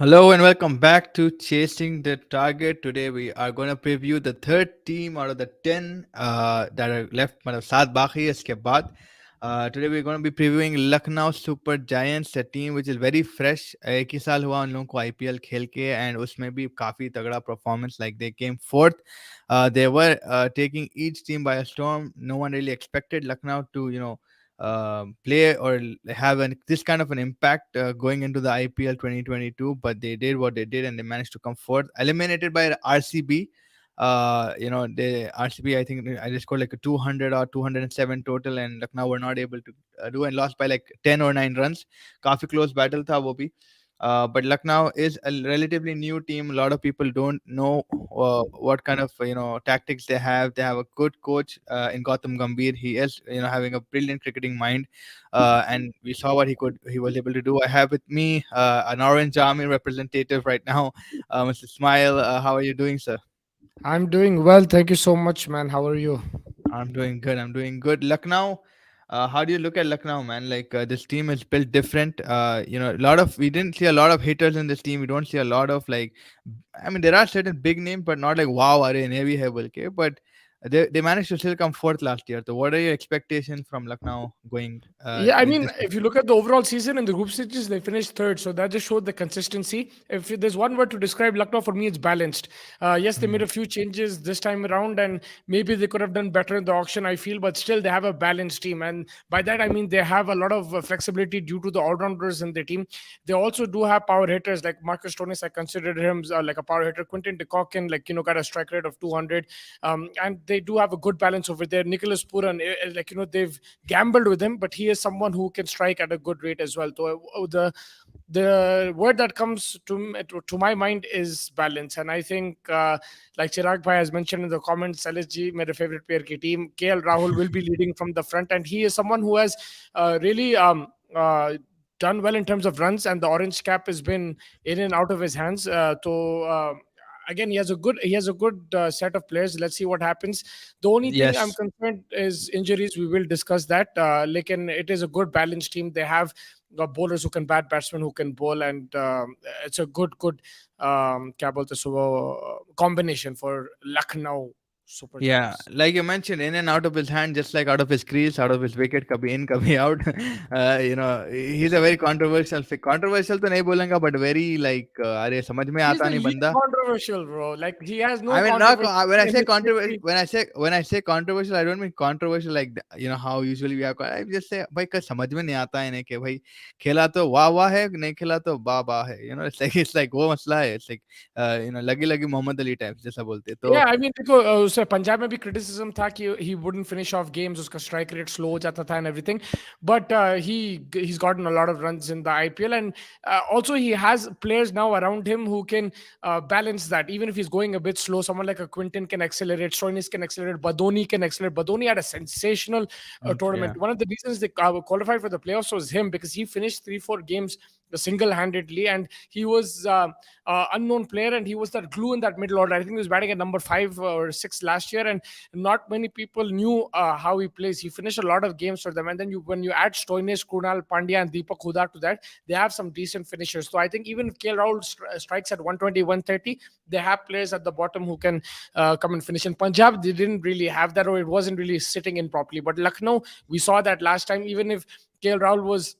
Hello and welcome back to Chasing the Target. Today we are going to preview the third team out of the 10 that are left. मतलब सात बाकी है इसके बाद. Today we're going to be previewing Lucknow Super Giants, a team which is very fresh. एक ही साल हुआ उन लोगों को IPL खेल के and उसमें भी काफी तगड़ा performance. Like they came fourth. They were taking each team by a storm. No one really expected Lucknow to play or have this kind of an impact going into the IPL 2022, but they did what they did and they managed to come fourth, eliminated by RCB. The RCB, I think I just scored like a 200 or 207 total, and Lucknow were not able to do and lost by like 10 or 9 runs. काफी close battle tha wo bhi. But Lucknow is a relatively new team. A lot of people don't know what kind of tactics they have. They have a good coach in Gautam Gambhir. He is having a brilliant cricketing mind, and we saw what he was able to do. I have with me an Orange Army representative right now, Mr. Smile. How are you doing, sir? I'm doing well. Thank you so much, man. How are you? I'm doing good. I'm doing good. Lucknow, how do you look at Lucknow, man? Like this team is built different. A lot of we didn't see a lot of hitters in this team. We don't see a lot of like, I mean, there are certain big names, but not like wow, are in heavy okay. But they managed to still come fourth last year. So, what are your expectations from Lucknow going Yeah, I in mean, this? if you look at the overall season in the group stages, they finished third. So that just showed the consistency. If there's one word to describe Lucknow, for me, it's balanced. Yes, they made Mm. a few changes this time around, and maybe they could have done better in the auction, I feel, but still they have a balanced team. And by that, I mean, they have a lot of flexibility due to the all rounders in the team. They also do have power hitters like Marcus Stonis. I considered him like a power hitter. Quinton de Kock got a strike rate of 200. And they do have a good balance over there. Nicholas Puran, they've gambled with him, but he is someone who can strike at a good rate as well. So the word that comes to my mind is balance, and I think like Chirag Bhai has mentioned in the comments, LSG, my favorite player ki team, KL Rahul will be leading from the front, and he is someone who has really done well in terms of runs, and the orange cap has been in and out of his hands. Again, he has a good set of players. Let's see what happens. The only thing I'm Yes. concerned is injuries. We will discuss that. Like, it is a good balanced team. They have got bowlers who can bat, batsmen who can bowl, and it's a good क्या बोलते हैं, combination for Lucknow Super Yeah, Giants. like you mentioned, in and out of his hand, just like out of his crease, out of his wicket, kabhi in, kabhi out. He's a very controversial. Controversial तो नहीं बोलेंगा, but very like, अरे समझ में He's आता the नहीं least बंदा. controversial, bro. Like, he has no I mean, not controversy when I in say his controversial. history. When I say controversial, I don't mean controversial like how usually we have. I just say भाई कल समझ में नहीं आता है इन्हें कि भाई खेला तो वाह वाह है नहीं खेला तो वाह वाह है. It's like वो मसला है. It's like लगी लगी मोहम्मद अली टाइप जैसा बोलते तो. Yeah, I mean, देखो, उसे पंजाब में भी criticism था कि he wouldn't finish off games, उसका strike rate slow हो जाता था and everything, but he's gotten a lot of runs in the IPL, and also he has players now around him who can balance that. Even if he's going a bit slow, someone like a Quinton can accelerate, Stoinis can accelerate, Badoni can accelerate. Badoni had a sensational Yeah. tournament. One of the reasons they qualified for the playoffs was him, because he finished 3-4 games single-handedly, and he was unknown player, and he was that glue in that middle order. I think he was batting at number 5 or 6 last year, and not many people knew how he plays. He finished a lot of games for them, and then when you add Stoinis, Krunal Pandya, and Deepak Hooda to that, they have some decent finishers. So I think even if KL Rahul strikes at 120, 130, they have players at the bottom who can come and finish. In Punjab, they didn't really have that, or it wasn't really sitting in properly. But Lucknow, we saw that last time. Even if KL Rahul was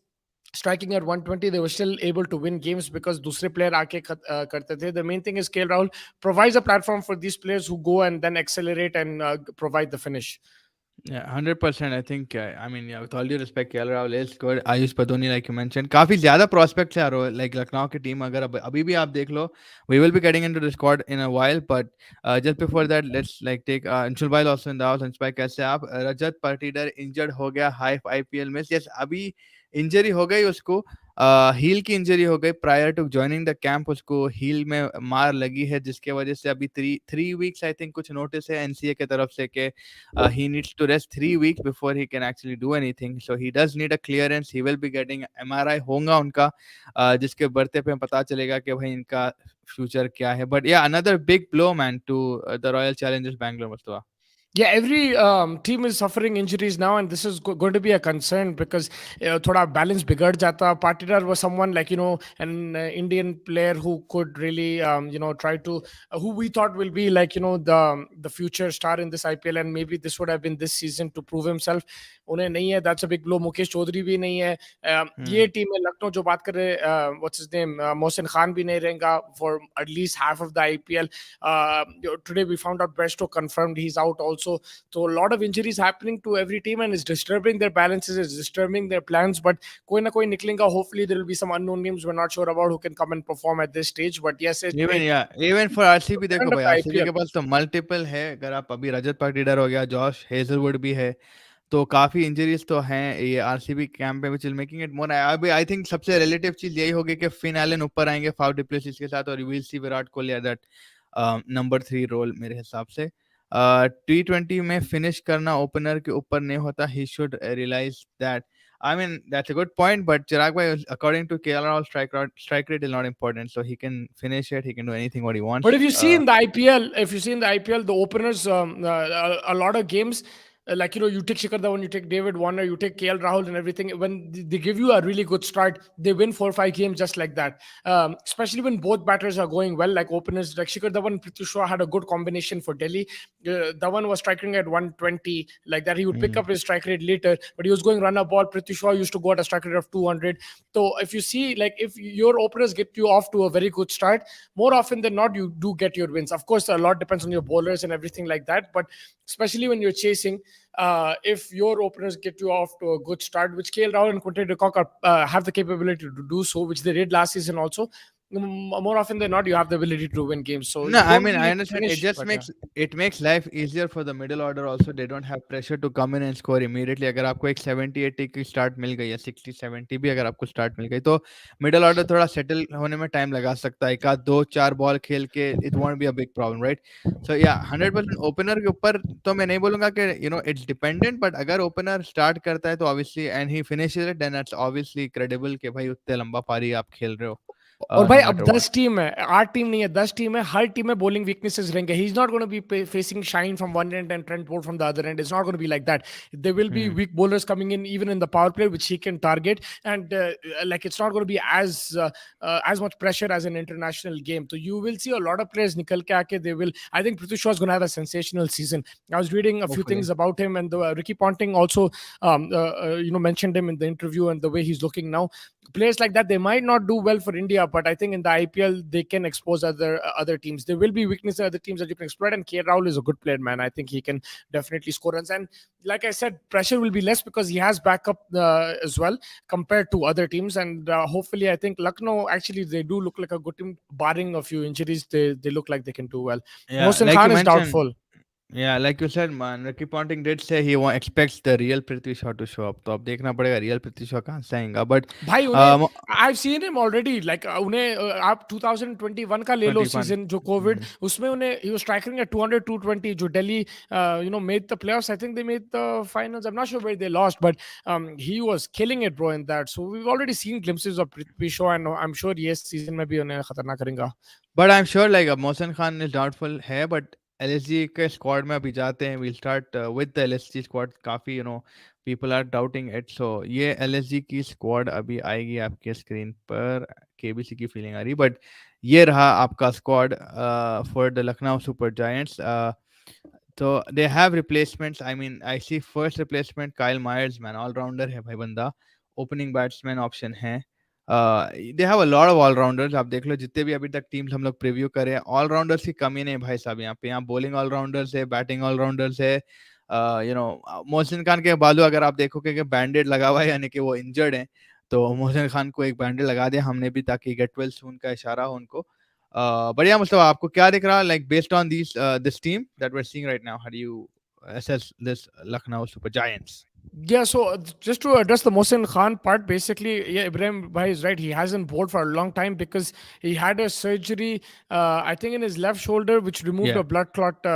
striking at 120, they were still able to win games because दूसरे player आके करते थे. The main thing is KL Rahul provides a platform for these players who go and then accelerate and provide the finish. Yeah, 100%. I think. I mean, yeah. With all due respect, KL Rahul is good. Ayush Padoni, like you mentioned, काफी ज़्यादा prospects है यारो. Like Lucknow की team अगर अभी भी आप देख लो, we will be getting into the squad in a while. But just before that, let's like take Anshul Bhai also in the house. Anshul Bhai कैसे आप? रजत पाटीदार injured हो गया हाई IPL में. Yes, अभी इंजरी हो गई उसको. हील की इंजरी हो गई prior to joining the camp. उसको हील में मार लगी है जिसके वजह से अभी थ्री वीक्स आई थिंक कुछ नोटिस है एनसीए के तरफ से कि he needs to rest 3 weeks before he can actually do anything. So he does need a clearance. He will be getting MRI होगा उनका जिसके बढ़ते पे पता चलेगा कि भाई इनका फ्यूचर क्या है. But yeah, another big blow man to the Royal Challengers Bangalore, Mustafa. Yeah, every team is suffering injuries now, and this is going to be a concern because thoda balance bigad jata. Patidar was someone like, an Indian player who could really try to who we thought will be like, the future star in this IPL, and maybe this would have been this season to prove himself. उन्हें नहीं है, that's a big blow. Mukesh Chaudhary भी नहीं है. ये Hmm. Team है लखनऊ जो बात कर रहे, what's his name, Mohsin Khan भी नहीं रहेगा for at least half of the IPL. Today we found out Bresto confirmed he's out also. So a lot of injuries happening to every team, and it's disturbing their balances, it's disturbing their plans. But koi na koi niklenga. Hopefully there will be some unknown names we're not sure about who can come and perform at this stage. But yes, even it या even for RCB देखो end of भाई, the RCB IPL. के पास तो multiple है। अगर आप अभी रजत पाटीदार हो गया, जॉश हेजलवुड भी है, तो काफी इंजरीज तो हैं ये आरसीबी कैंप में, which is making it more. अभी आई थिंक सबसे रिलेटिव चीज यही होगी कि फिन एलन ऊपर आएंगे फाफ डिप्लेसिस के साथ, और you will see Virat Kohli at that number 3 role मेरे हिसाब से। T20 में फिनिश करना ओपनर के ऊपर नहीं होता, he should realise that. I mean, that's a good point, but Chirag bhai, according to KLR, strike rate is not important, so he can finish it. He can do anything what he But wants. if you see in the IPL, if you see in the IPL, the openers, a lot of games, like you take Shikhar Dhawan, you take David Warner, you take KL Rahul, and everything. When they give you a really good start, they win 4 or 5 games just like that. Especially when both batters are going well, like openers, like Shikhar Dhawan and Prithvi Shaw had a good combination for Delhi. Dhawan was striking at 120, like that. He would pick Hmm. up his strike rate later, but he was going run up ball. Prithvi Shaw used to go at a strike rate of 200. So if you see, like if your openers get you off to a very good start, more often than not you do get your wins. Of course, a lot depends on your bowlers and everything like that, but especially when you're chasing, if your openers get you off to a good start, which KL Rahul and Quinton de Kock have the capability to do so, which they did last season also, more often than not you have the ability to win games, so No, you I don't mean really I need to understand. It finish, just but yeah. makes life easier for the middle order also. They don't have pressure to come in and score immediately. अगर आपको एक 70-80 की start मिल गई है, 60-70 भी अगर आपको start मिल गई, तो मिडल ऑर्डर थोड़ा सेटल होने में टाइम लगा सकता है। एक आध 2-4 बॉल खेल के it won't be a big problem, right? So या 100% ओपनर के ऊपर तो मैं नहीं बोलूंगा कि इट्स डिपेंडेंट, बट अगर ओपनर स्टार्ट करता है तो obviously and he finishes it, then it's obviously credible कि भाई उतने लंबा पारी आप खेल रहे हो, और भाई नो अब मैटर व्हाट। 10 टीम है, 8 टीम नहीं है, 10 टीम है, हर टीम में bowling weaknesses रहेंगे. He's not going to be facing Shine from one end and Trent Bolt from the other end. It's not going to be like that. There will be weak bowlers coming in even in the power play which he can target, and like it's not going to be as much pressure as an international game. So you will see a lot of players nikal ke aake, they will, I think Prithvi Shaw is going to have a sensational season. I was reading a few Hopefully. things about him, and Ricky Ponting also mentioned him in the interview, and the way he's looking now, players like that, they might not do well for India, but I think in the IPL they can expose other teams. There will be weakness in other teams that you can exploit, and K. Rahul is a good player, man. I think he can definitely score runs, and like I said, pressure will be less because he has backup as well compared to other teams, and hopefully, I think Lucknow actually they do look like a good team, barring a few injuries. They look like they can do well. Yeah, Mohsin like you Khan is mentioned. doubtful. Yeah, like you said, man, Ricky Ponting did say he expects the real Prithvi Shaw to show up. तो अब देखना पड़ेगा real Prithvi Shaw कहाँ से आएगा. But भाई उन्हें, um, I seen him already, like उन्हें आप 2021 का ले लो 21. सीजन जो कोविड, उसमें उन्हें ही वाज स्ट्राइकिंग एट 200 220, जो Delhi made the playoffs, I think they made the finals, I am not sure where they lost, but he was killing it bro in that. So we have already seen glimpses of Prithvi Shaw, and I am sure ये season में भी उन्हें खतरनाक करेगा. But I'm sure like Mohsen Khan is doubtful है, but LSG के squad में अभी जाते हैं. We'll start with the LSG squad. काफी people are doubting it. So ये LSG की squad अभी आएगी आपके screen पर. KBC की feeling आ रही, but ये रहा आपका squad for the Lucknow Super Giants. So they have replacements. I mean, I see first replacement Kyle Myers, man, all rounder है भाई बंदा. Opening batsman option है. They have a lot of allrounders. आप देख लो जितने भी अभी तक टीम्स हम लोग प्रीव्यू करे, ऑलराउंडर्स की कमी नहीं भाई साहब. यहाँ बॉलिंग ऑलराउंडर्स है, बैटिंग ऑलराउंडर्स है. मोहसिन खान के बालू अगर आप देखोगे कि बैंडेड लगा हुआ है, यानी कि वो इंजर्ड है, तो मोहसिन खान को एक बैंडेड लगा दिया हमने भी, ताकि गेट वेल सून का इशारा हो उनको. बढ़िया. मतलब आपको क्या दिख रहा, like based on this team that we are seeing right now, how do you assess this Lucknow Super Giants? Yeah, so just to address the Mohsin Khan part, basically, yeah, Ibrahim Bhai is right. He hasn't bowled for a long time because he had a surgery, I think, in his left shoulder, which removed Yeah. a blood clot.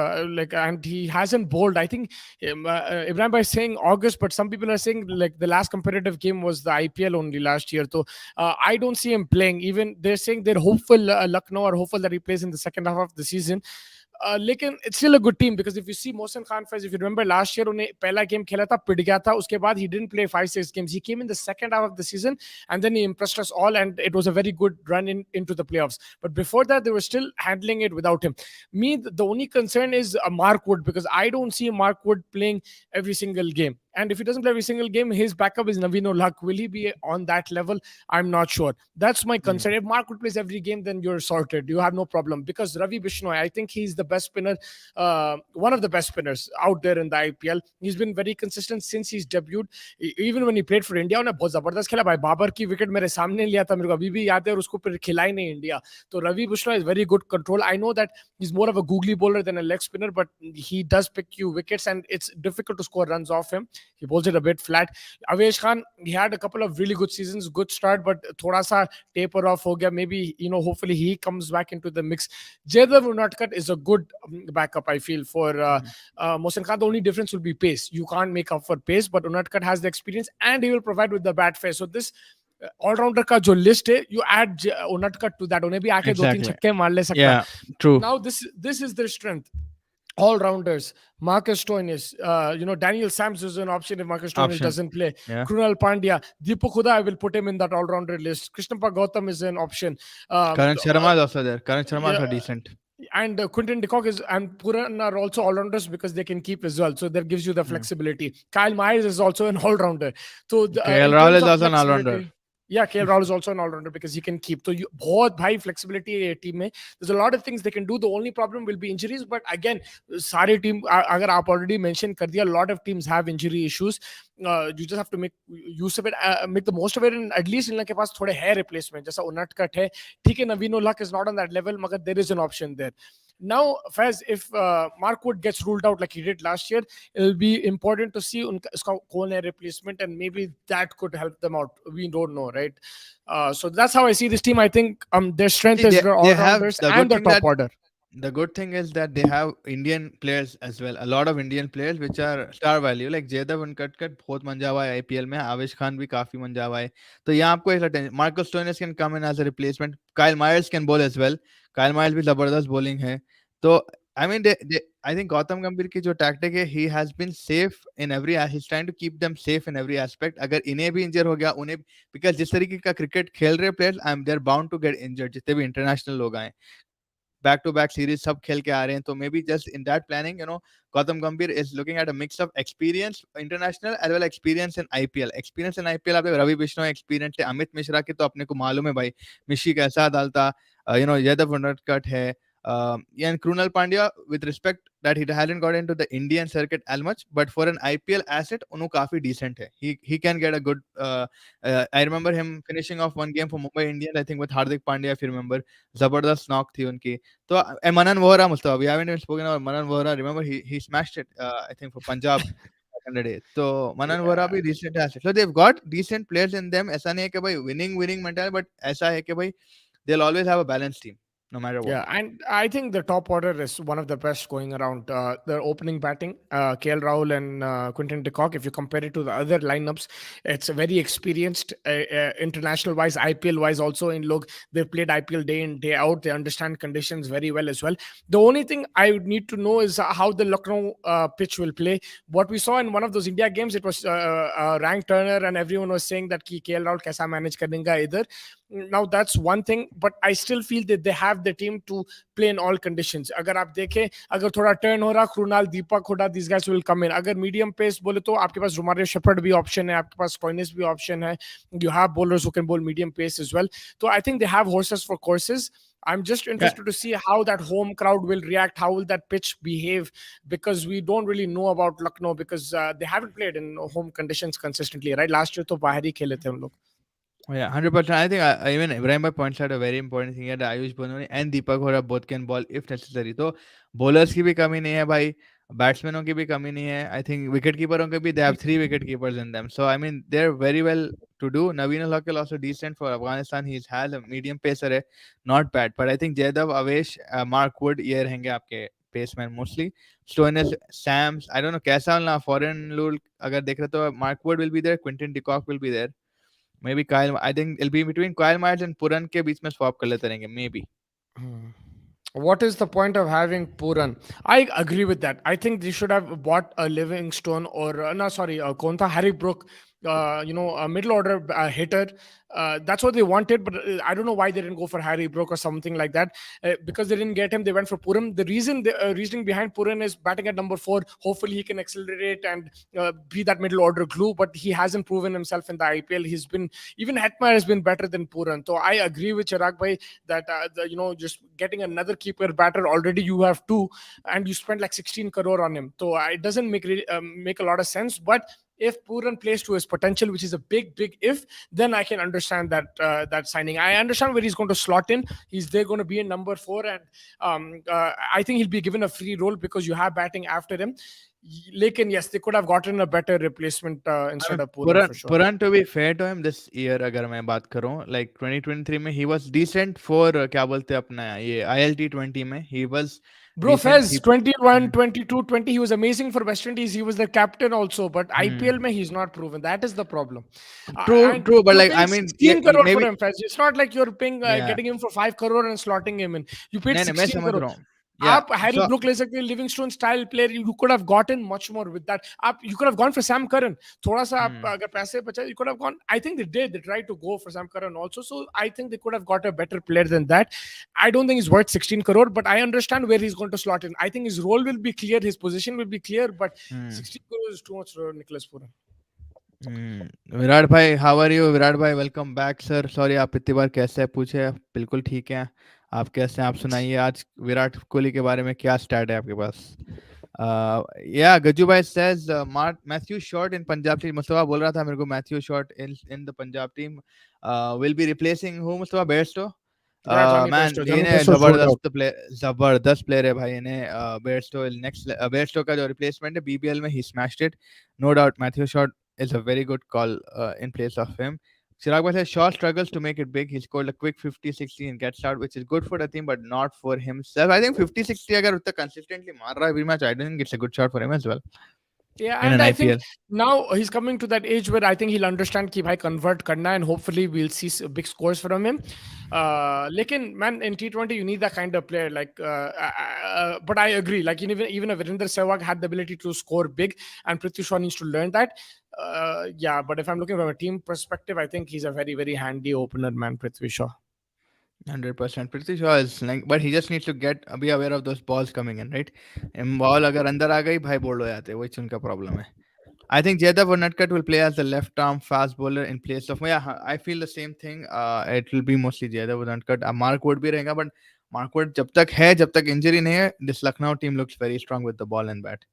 And he hasn't bowled. I think Ibrahim Bhai is saying August, but some people are saying like the last competitive game was the IPL only last year. So I don't see him playing. Even they're saying they're hopeful, Lucknow are hopeful that he plays in the second half of the season. लेकिन it's still a good team because if you see Mohsin Khan Faiz, if you remember last year उन्हें पहला game खेला था, पिट गया था, उसके बाद he didn't play 5-6 games, he came in the second half of the season and then he impressed us all and it was a very good run into the playoffs. But before that they were still handling it without him. Me, the only concern is Mark Wood, because I don't see Mark Wood playing every single game. And if he doesn't play every single game, his backup is Navino Luck. Will he be on that level? I'm not sure. That's my Hmm. concern. If Mark Wood plays every game, then you're sorted. You have no problem. Because Ravi Bishnoi, I think he's the best spinner, one of the best spinners out there in the IPL. He's been very consistent since he's debuted. Even when he played for India, उन्हें बहुत जबरदस्त खेला भाई. बाबर की wicket मेरे सामने लिया था, मेरे को अभी भी याद है, और उसको फिर खिला ही नहीं इंडिया. तो Ravi Bishnoi is very good control. I know that he's more of a googly bowler than a leg spinner, but he does pick you wickets and it's difficult to score runs off him. He bowls it a bit flat. Avesh Khan, he had a couple of really good seasons, good start, but thoda sa taper off ho gaya. Maybe, hopefully he comes back into the mix. Jaydev Unadkat is a good backup, I feel, for Mohsin Khan. The only difference will be pace. You can't make up for pace, but Unadkat has the experience and he will provide with the bat face. So this all rounder का जो list है, you add Unadkat to that, उन्हें भी आके दो तीन Exactly. छक्के मार ले सकता है. Yeah. True. Now this is their strength. All rounders. Marcus Stoinis, Daniel Sams is an option if Marcus Stoinis Option. doesn't play. Yeah. Krunal Pandya, Deepak Huda, I will put him in that all rounder list. Krishnappa Gautam is an option. Karan Sharma is also there. Karan Sharma is Yeah, also decent. and Quinton de Kock and Puran are also all rounders because they can keep as well. So that gives you the Hmm. flexibility. Kyle Myers is also an all rounder. So KL in Rahul terms is of also an all-rounder. flexibility, yeah, KL Rahul is also an all rounder because he can keep. So you बहुत high flexibility है team में. There's a lot of things they can do. The only problem will be injuries. But again, सारे team अगर आप already mentioned कर दिया, a lot of teams have injury issues. You just have to make use of it, make the most of it, and at least इन लोग के पास थोड़े है replacement. जैसा उनटकट है, ठीक है, Navino Luck is not on that level, मगर there is an option there. Now, Faz, if Mark Wood gets ruled out like he did last year, it'll be important to see uska kaun hai replacement, and maybe that could help them out. We don't know, right? So that's how I see this team. I think their strength See, is they, their they have all-rounders the and good their thing top that order. the good thing is that they have Indian players as well. A lot of Indian players which are star value. Like Jaydev Unkatkar बहुत मंजा हुआ है IPL में. आवेश खान भी काफी मंजा हुआ है. तो यहाँ आपको ऐसा tension. Marcus Stoinis can come in as a replacement. Kyle Myers can bowl as well. Kyle Myers भी जबरदस्त bowling है. तो I mean, I think Gautam Gambhir की जो tactic है, he has been safe in every. He's trying to keep them safe in every aspect. अगर इन्हें भी injure हो गया, उन्हें, because जिस तरीके का cricket खेल रहे players, they're bound to get injured. जितने भी international लोग आए, back to back series सब खेल के आ रहे हैं, तो maybe just in that planning, Gautam Gambhir is looking at a mix of experience international as well experience in IPL. Experience in IPL आप रवि बिश्नोई experience थे, अमित मिश्रा के तो अपने को मालूम है भाई, मिशी कैसा डालता, यादव उनडकट है, and Krunal Pandya, with respect that he hasn't got into the Indian circuit as much, but for an IPL asset, उन्हों काफी decent है. He can get a good. I remember him finishing off one game for Mumbai Indians, I think with Hardik Pandya, if you remember. जबरदस्त knock थी उनकी. तो Manan Vohra, Mustafa, we haven't even spoken about Manan Vohra. Remember, he smashed it, I think, for Punjab back in the day. So Manan Vohra Yeah. भी decent asset. So they've got decent players in them. ऐसा नहीं है कि भाई winning mentality, but ऐसा है कि भाई they'll always have a balanced team, no matter what. Yeah, and I think the top order is one of the best going around. The opening batting, KL Rahul and Quinton de Kock, if you compare it to the other lineups, it's a very experienced, international wise, IPL wise also. In look, they've played IPL day in, day out. They understand conditions very well as well. The only thing I would need to know is how the Lucknow pitch will play. What we saw in one of those India games, it was Rank Turner, and everyone was saying that ki KL Rahul kaisa manage karnega either. Now that's one thing, but I still feel that they have the team to play in all conditions. अगर आप देखें, अगर थोड़ा turn हो रहा, Krunal, Deepak Hooda, these guys will come in. अगर medium pace बोले तो आपके पास रोमारियो शेफर्ड भी ऑप्शन है, आपके पास स्टोइनिस भी ऑप्शन है. You have bowlers who can bowl medium pace as well. So I think they have horses for courses. I'm just Yeah, interested to see how that home crowd will react. How will that pitch behave? Because we don't really know about Lucknow because they haven't played in home conditions consistently, right? Last year तो बाहर ही खेले थे हम लोग. yeah, 100%. I think even Ibrahim Bhai points out a very important thing here that Ayush Bononi and Deepak Hora both can bowl if necessary. तो bowlers की भी कमी नहीं है भाई, batsmenों की भी कमी नहीं है. I think wicket keepeरों के भी, they have 3 wicket keepers in them. So I mean they're very well to do. Naveen Ulhak is also decent for Afghanistan. He has a medium pacer है, not bad. But I think Jaydev, Avesh, Mark Wood ये रहेंगे आपके paceman mostly. Stoinis, Sams, I don't know कैसा ना foreign rule अगर देख रहे तो Mark Wood will be there, Quinton de Kock will be there. Maybe Kyle. I think it'll be between Kyle Myers and Puran के बीच में swap कर लेते रहेंगे. Maybe. Hmm. What is the point of having Puran? I agree with that. I think they should have bought a Livingstone or no, sorry, Konta Harry Brook, a middle order hitter. That's what they wanted, but I don't know why they didn't go for Harry Brook or something like that. Because they didn't get him, they went for Puran. The reasoning behind Puran is batting at number four. Hopefully, he can accelerate and be that middle order glue. But he hasn't proven himself in the IPL. He's been even Hetmar has been better than Puran. So I agree with Chirag bhai that just getting another keeper batter, already you have two, and you spent like 16 crore on him, so it doesn't make a lot of sense. But if Puran plays to his potential, which is a big if, then I can understand that signing. I understand where he's going to slot in. He's there going to be in number four, and I think he'll be given a free role because you have batting after him. Lekin yes, they could have gotten a better replacement I instead mean, of Puran for sure. Puran, to be fair to him, this year अगर मैं बात करूं, like 2023 में he was decent for क्या बोलते हैं अपना ये ILT20 में he was Bro, decent. Fez, 21, 22, 20. He was amazing for West Indies. He was the captain also. But IPL, Hmm. mein, he's not proven. That is the problem. True, And true, but you're like paying I mean, yeah, 16 crore for maybe him, Fez. It's not like you're paying, yeah. getting him for 5 crore and slotting him in. You paid नहीं नहीं मैं 16 समझ crore. रहा हूँ. Yeah. आप Harry So book ले सकते हैं, Livingstone style player. You could have gotten much more with that. आप you could have gone for Sam Curran. थोड़ा सा आप hmm. अगर पैसे बचा, you could have gone. I think they did. They tried to go for Sam Curran also. So I think they could have got a better player than that. I don't think he's worth 16 crore, but I understand where he's going to slot in. I think his role will be clear, his position will be clear, but Hmm. 16 crore is too much for Nicholas Puran. Virat भाई, how are you? Virat भाई, welcome back sir. Sorry आप इतनी बार कैसे हैं पूछे. बिल्कुल ठीक है. आप कैसे हैं? आप सुनाइए आज विराट कोहली के बारे में क्या स्टैट है आपके पास. या गज्जू भाई says Matthew shot in Punjab team. Mustafa बोल रहा था मेरे को Matthew shot in the Punjab team will be replacing who? Mustafa Bairstow. Yeah, Johnny man Bairstow. Johnny इन्हें Bairstow showed out. जबरदस्त प्लेयर है भाई. इन्हें बेयरस्टो नेक्स्ट बेयरस्टो का जो रिप्लेसमेंट है बीबीएल में ही smashed it. No doubt Matthew Short is a very good call in place of him. Chirag Bhai says Shaw struggles to make it big. He scored a quick 50-60 and gets out, which is good for the team, but not for himself. I think 50-60 अगर उतना consistently मार रहा है every match, I don't think it's a good shot for him as well Yeah, in and an I think IPL. now he's coming to that age where I think he'll understand कि भाई convert करना, and hopefully we'll see big scores from him. लेकिन man, in T20 you need that kind of player. But I agree. Like even if Virender Sehwag had the ability to score big, and Prithvi Shaw needs to learn that. Yeah, but if I'm looking from a team perspective, I think he's a very handy opener, man. Prithvi Shaw. 100%. Pretty sure is like, but he just needs to be aware of those balls coming in, right? Ball अगर अंदर आ गई भाई bold हो जाते हैं, वही उनका problem है. I think Jaydev Unadkat will play as the left arm fast bowler in place of. Yeah, I feel the same thing. It will be mostly Jaydev Unadkat. Mark Wood भी रहेगा, but Mark Wood जब तक injury नहीं है, this Lucknow team looks very strong with the ball and bat.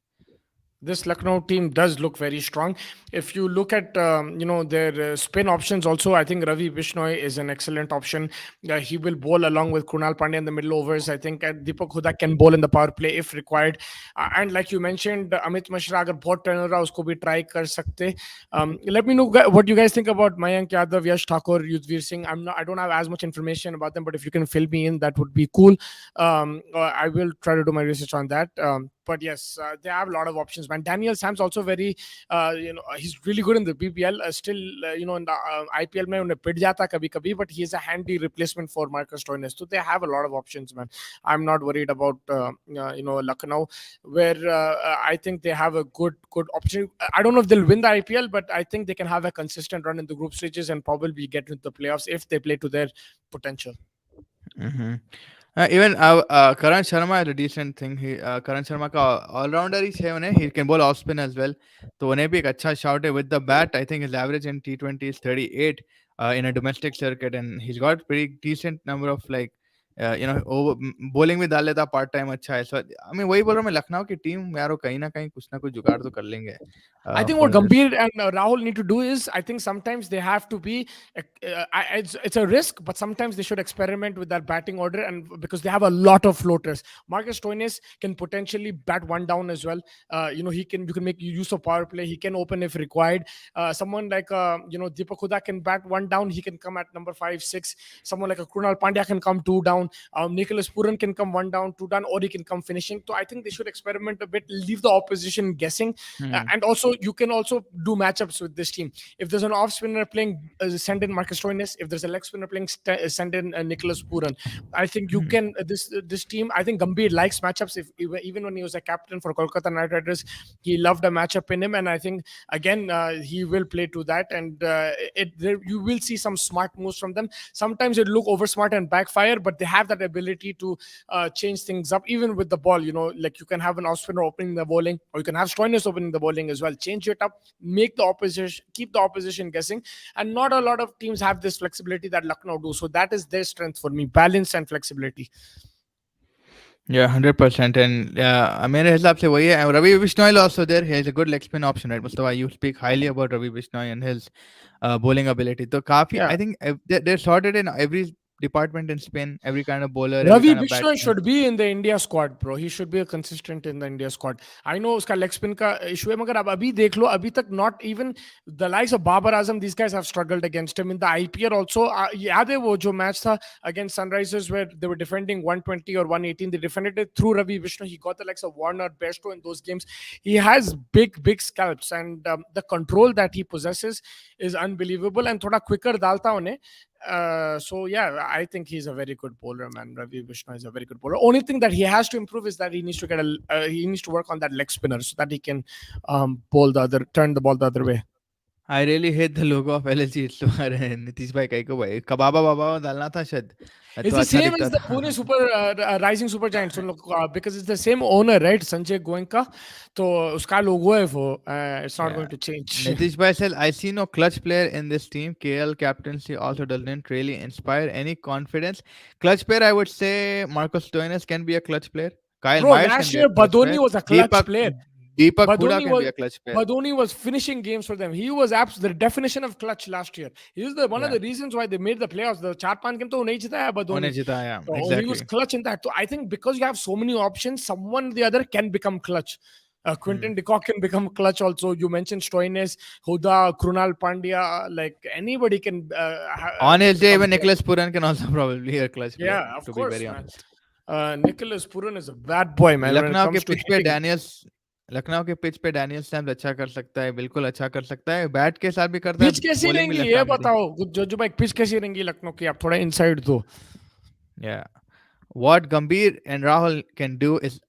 This Lucknow team does look very strong. If you look at their spin options, also I think Ravi Bishnoi is an excellent option. He will bowl along with Krunal Pandya in the middle overs. I think Deepak Huda can bowl in the power play if required. And like you mentioned, Amit Mishra अगर बहुत turn हो रहा उसको भी try कर सकते. Let me know what you guys think about Mayank Yadav, Yash Thakur, Yudhvir Singh. I don't have as much information about them, but if you can fill me in, that would be cool. I will try to do my research on that. But yes, they have a lot of options, man. Daniel Sam's also very, he's really good in the BBL. Still, in the IPL, mein unhe pid jata kabhi kabhi, but he is a handy replacement for Marcus Stoinis. So they have a lot of options, man. I'm not worried about, Lucknow, where I think they have a good opportunity. I don't know if they'll win the IPL, but I think they can have a consistent run in the group stages and probably get into the playoffs if they play to their potential. Mm-hmm. Even Karan Sharma is a decent thing. Karan Sharma का all-rounder ही है उन्हें. He can bowl off spin as well. तो उन्हें भी एक अच्छा shout है with the bat. I think his average in T20 is 38 in a domestic circuit, and he's got pretty decent number of like bowling भी डाल लेता part time अच्छा है. So I mean वही बोल रहा हूँ मैं, लखनऊ की टीम यार वो कहीं ना कुछ जुगाड़ तो कर लेंगे I think for what this. Gambhir and Rahul need to do is, I think sometimes they have to be, it's a risk, but sometimes they should experiment with that batting order, and because they have a lot of floaters. Marcus Stoinis can potentially bat one down as well. You can make use of power play. He can open if required. Someone like Deepak Huda can bat one down. He can come at number 5, 6. Someone like a Krunal Pandya can come two down. down. Nicholas Puran can come one down, two down, or he can come finishing. So I think they should experiment a bit, leave the opposition guessing, Hmm. and also you can also do matchups with this team. If there's an off spinner playing, send in Marcus Stoinis. If there's a leg spinner playing, send in Nicholas Puran. I think you can this team. I think Gambhir likes matchups. If even when he was a captain for Kolkata Knight Riders, he loved a matchup in him, and I think again he will play to that. And you will see some smart moves from them. Sometimes it look over smart and backfire, but they have that ability to change things up, even with the ball. Like you can have an off spinner opening the bowling, or you can have Stoinis opening the bowling as well. Change it up, make the opposition keep the opposition guessing, and not a lot of teams have this flexibility that Lucknow do. So that is their strength for me: balance and flexibility. Yeah, 100%. And मेरे हिसाब से वही है. Ravi Bishnoi also there. He has a good leg spin option, right? Mustafa, you speak highly about Ravi Bishnoi and his bowling ability. So काफी, Yeah. I think they're sorted in every department in spin, every kind of bowler, every Ravi kind of Bishnoi batsman. should be in the India squad, bro. He should be a consistent in the India squad. I know उसका leg spin का issue है, मगर अब अभी देख लो, अभी तक not even the likes of Babar Azam, these guys have struggled against him in the IPL also. याद है वो जो match था against Sunrisers where they were defending 120 or 118. They defended it through Ravi Bishnoi. He got the likes of Warner, Bairstow in those games. He has big scalps, and the control that he possesses is unbelievable, and थोड़ा quicker डालता उन्हें. So yeah, I think he's a very good bowler, man. Ravi Vishnu is a very good bowler. Only thing that he has to improve is that he needs to he needs to work on that leg spinner so that he can turn the ball the other way. I really hate the logo of LSG. इस बार नीतीश भाई कहीं को भाई कबाबा बाबा डालना था शायद, It's तो the अच्छा same दिखता as the था. Pune Rising Super Giants, because it's the same owner, right? Sanjay Goenka. तो उसका logo है वो. It's not Yeah. going to change. Nitish Bhai said, I see no clutch player in this team. KL captaincy also doesn't really inspire any confidence. Clutch player, I would say Marcus Stoinis can be a clutch player. Kyle Bro, Myers can last be a year clutch Badoni player. was a clutch Deepak player. Deepak Huda Badoni can be was a clutch player. Badoni was finishing games for them. He was the definition of clutch last year. He was one of Yeah. the reasons why they made the playoffs. The चार पांच game तो नहीं जीता है उन्हें Badoni. जिताया. So he was Exactly. clutch in that. So I think because you have so many options, someone or the other can become clutch. Hmm. Quinton de Kock can become clutch also. You mentioned Stoinis, Huda, Krunal Pandya. Like anybody On can his day, become even clutch. Nicholas Puran can also probably be a clutch player, Yeah, of to be course, very man. honest. Nicholas Puran is a bad boy, man. When it Lucknow के comes to pitch पे hitting, Daniels Lucknow के pitch पे Daniel Sams अच्छा कर सकता है, बिल्कुल अच्छा कर सकता है, बैट के साथ भी करता है, पिच कैसी बॉलिंग भी रहेंगी लेफ्ट ये आर्म में. बताओ, जो भाई पिच कैसी रहेंगी लखनऊ की, आप थोड़ा इनसाइड दो. Yeah. What Gambhir and Rahul can do is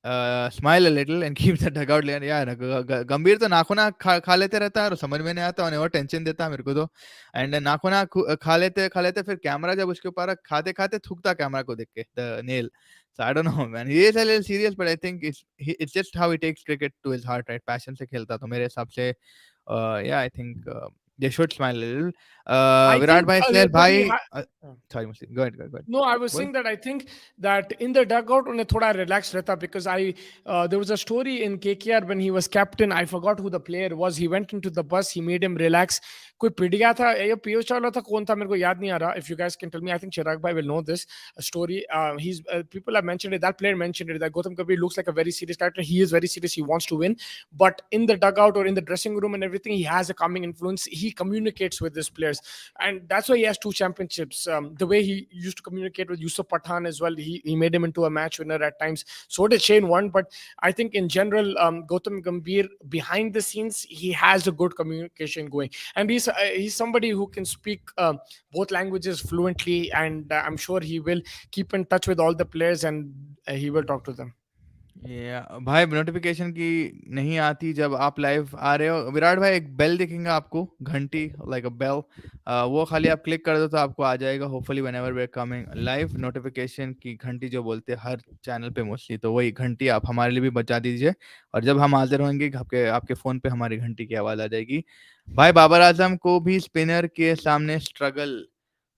smile a little and keep the dugout lane. यार गंभीर तो नाखूना खा लेते रहता है और समझ में नहीं आता, उन्हें और टेंशन देता है मेरे को तो. एंड नाखूना खा लेते फिर कैमरा जब उसके ऊपर खाते खाते थूकता कैमरा को देख के, the nail. So I don't know, man. He is a little serious, but I think it's just how he takes cricket to his heart, right? Passion से खेलता, तो मेरे हिसाब से yeah, I think they should smile a little. I Virat think भाई said but भाई, ही sorry Muslim, go ahead. No, I was बोल. saying that I think that in the dugout उन्हें थोड़ा relaxed रहता, because there was a story in KKR when he was captain. I forgot who the player was. He went into the bus. He made him relax. कोई पिट गया था या पीयूष चावला था, कौन था मेरे को याद नहीं आ रहा. If you guys can tell me, I think Chirag bhai will know this story. He's People have mentioned it. That player mentioned it that Gautam Gambhir looks like a very serious character. He is very serious. He wants to win, but in the dugout or in the dressing room and everything, he has a calming influence. He communicates with his players, and that's why he has two championships. The way he used to communicate with Yusuf Pathan as well, he made him into a match winner at times. So did Shane Warne, but I think in general, Gautam Gambhir behind the scenes, he has a good communication going, and he's somebody who can speak both languages fluently, and I'm sure he will keep in touch with all the players, and he will talk to them. भाई notification की नहीं आती जब आप live आ रहे हो. विराट भाई एक बेल दिखेगा आपको, घंटी, लाइक अ बेल. वो खाली आप क्लिक कर दो तो आपको आ जाएगा, hopefully whenever we are coming live. Notification की घंटी जो बोलते हैं हर चैनल पे मोस्टली, तो वही घंटी आप हमारे लिए भी बजा दीजिए, और जब हम हाजिर होंगे आपके आपके फ़ोन पे हमारी घंटी की आवाज़ आ जाएगी. भाई बाबर आजम को भी स्पिनर के सामने स्ट्रगल.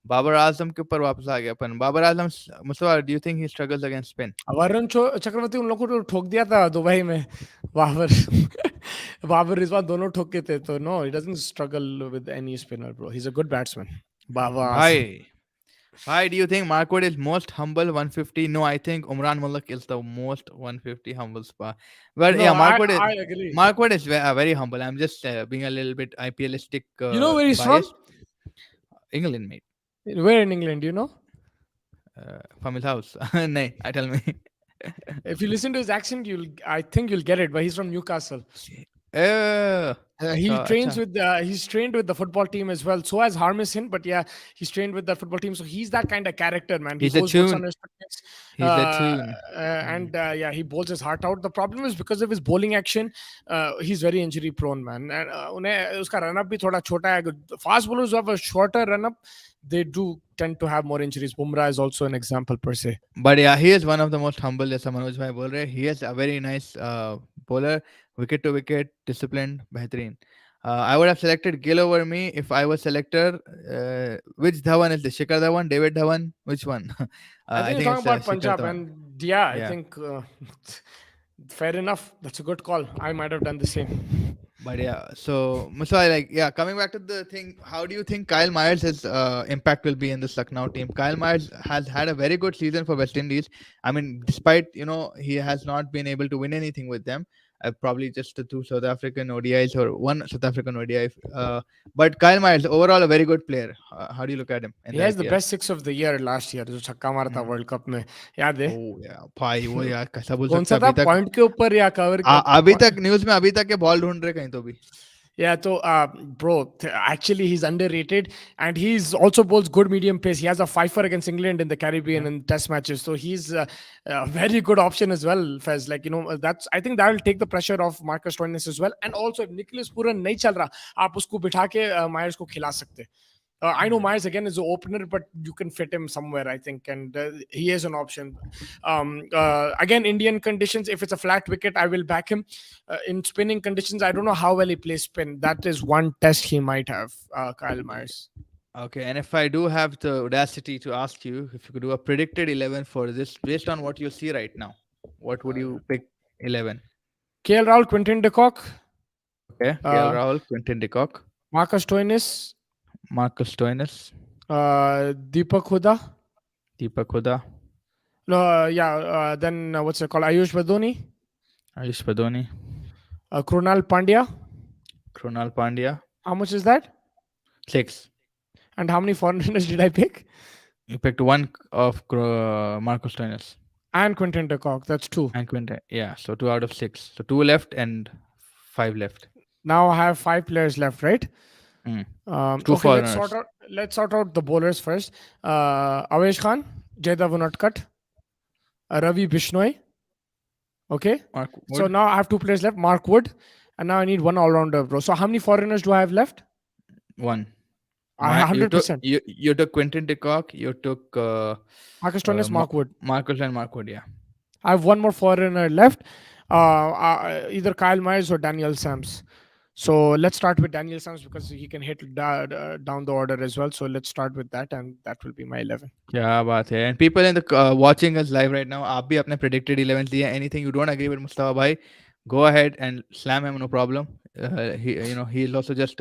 बाबर आजम के ऊपर वापस आ गया अपन. Babar Azam, Mustafa, do you think he struggles against spin? Varun Chakravarthy उन लोगों को तो ठोक दिया था दुबई में. बाबर बाबर रिजवान दोनों ठोके थे, तो no, he doesn't struggle with any spinner, bro. He is a good batsman. Babar Azam. भाई, Hi, do you think Marquardt is most humble 150? No, I think Umran Mulak is the most 150 humble spa. But No, yeah, I agree. Marquardt is very humble. I'm just being a little bit IPListic You know where he's from? biased. England, mate. Where in England, you know? from his house. Nay, I tell me. If you listen to his accent, I think you'll get it. But he's from Newcastle. Uh, He so, trains acha. with he's trained with the football team as well. So has Harmison, but yeah, he's trained with the football team. So he's that kind of character, man. He He's a goes books on tune. his fitness, He's a tune. Hmm. and yeah, he bowls his heart out. The problem is because of his bowling action, he's very injury prone, man. And उन्हें उसका run up भी थोड़ा छोटा है. Fast bowlers who have a shorter run up, they do tend to have more injuries. Bumrah is also an example per se. But yeah, he is one of the most humble, जैसा मनोज भाई बोल रहे हैं. He is a very nice bowler, wicket to wicket, disciplined, बेहतरीन. I would have selected Gill over me if I was selector. Which Dhawan is this? Shikhar Dhawan, David Dhawan? Which one? I think I you're think talking it's about Shikhar Punjab, Dhawan. and yeah, I Yeah. think fair enough. That's a good call. I might have done the same. But yeah, so I like, yeah. Coming back to the thing, how do you think Kyle Myers' impact will be in this Lucknow team? Kyle Myers has had a very good season for West Indies. I mean, despite he has not been able to win anything with them. Probably just the two South African ODIs or one South African ODI. But Kyle Myers, overall, a very good player. How do you look at him in He the has the IPL? best six of the year last year, जो छक्का मारा था Hmm. World cup में. याद है? Oh yeah, भाई वो यार कैसा बोल कौन सकता सा है था, अभी तक. पॉइंट के ऊपर या कवर के अभी ऊपर? तक न्यूज में अभी तक के बॉल ढूंढ रहे कहीं तो भी. Yeah, so bro, actually he's underrated, and he's also bowls good medium pace. He has a fifer against England in the Caribbean Yeah. in Test matches, so he's a very good option as well. Fez, like that's I think that will take the pressure off Marcus Stoinis as well. And also, if Nicholas Puran नहीं चल रहा, आप उसको बिठा के Myers को खिला सकते. I know Hmm. Myers again is an opener, but you can fit him somewhere, I think, and he is an option. Again, Indian conditions, if it's a flat wicket, I will back him. In spinning conditions, I don't know how well he plays spin. That is one test he might have, Kyle Myers. Okay, and if I do have the audacity to ask you if you could do a predicted 11 for this based on what you see right now, what would you pick 11? KL Rahul, Quinton de Kock, Okay, KL uh, Rahul, Quinton de Kock, Marcus Stoinis, Marcus Stoinis, Deepak Huda. Deepak Huda, No, yeah, then what's it called? Ayush Badoni, Ayush Padoni, Krunal Pandya. Krunal Pandya. How much is that? 6. And how many foreigners did I pick? You picked one of Marcus Stoinis And Quinton de Kock. That's two. and Quinton. Yeah, so 2 out of 6. So 2 left and 5 left. Now I have 5 players left, right? Mm. 2 Okay, foreigners. let's sort out the bowlers first. Avesh Khan, Jaydev Unadkat, Ravi Bishnoi. Okay. Mark So Wood, now I have 2 players left, Mark Wood, and now I need one all-rounder, bro. So how many foreigners do I have left? 1. I You took 100%. you took Quinton de Kock, you took Marcus Stoinis, Mark Wood. Marcus and Markwood, yeah. I have one more foreigner left, either Kyle Myers or Daniel Sams. So let's start with Daniel Sams because he can hit down the order as well. So let's start with that, and that will be my 11. क्या बात है. And people in the watching us live right now, आप भी अपने predicted 11 दिए. Anything you don't agree with Mustafa bhai, go ahead and slam him, no problem. He is also just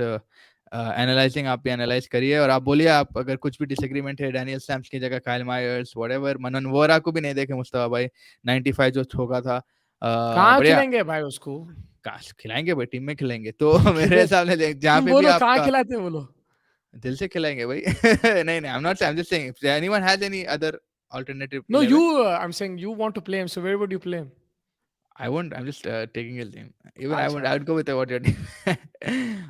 analyzing. आप भी analyze करिए और आप बोलिए आप अगर कुछ भी disagreement है Daniel Sams की जगह Kyle Myers, whatever. मनन वोरा को भी नहीं देखे मुस्तफा भाई, 95 जो ठोका था. कहाँ बढ़िया. खिलाएंगे भाई उसको? काश खिलाएंगे भाई, टीम में खिलाएंगे तो मेरे हिसाब से जहाँ तुम पे भी बोलो कहाँ आपका खिलाते हैं बोलो. दिल से खिलाएंगे भाई. नहीं नहीं, I'm just saying if anyone has any other alternative No, 11, I'm saying you want to play him. So where would you play him? I won't. I'm just taking his name. Even अच्छा. I would go with what you're doing.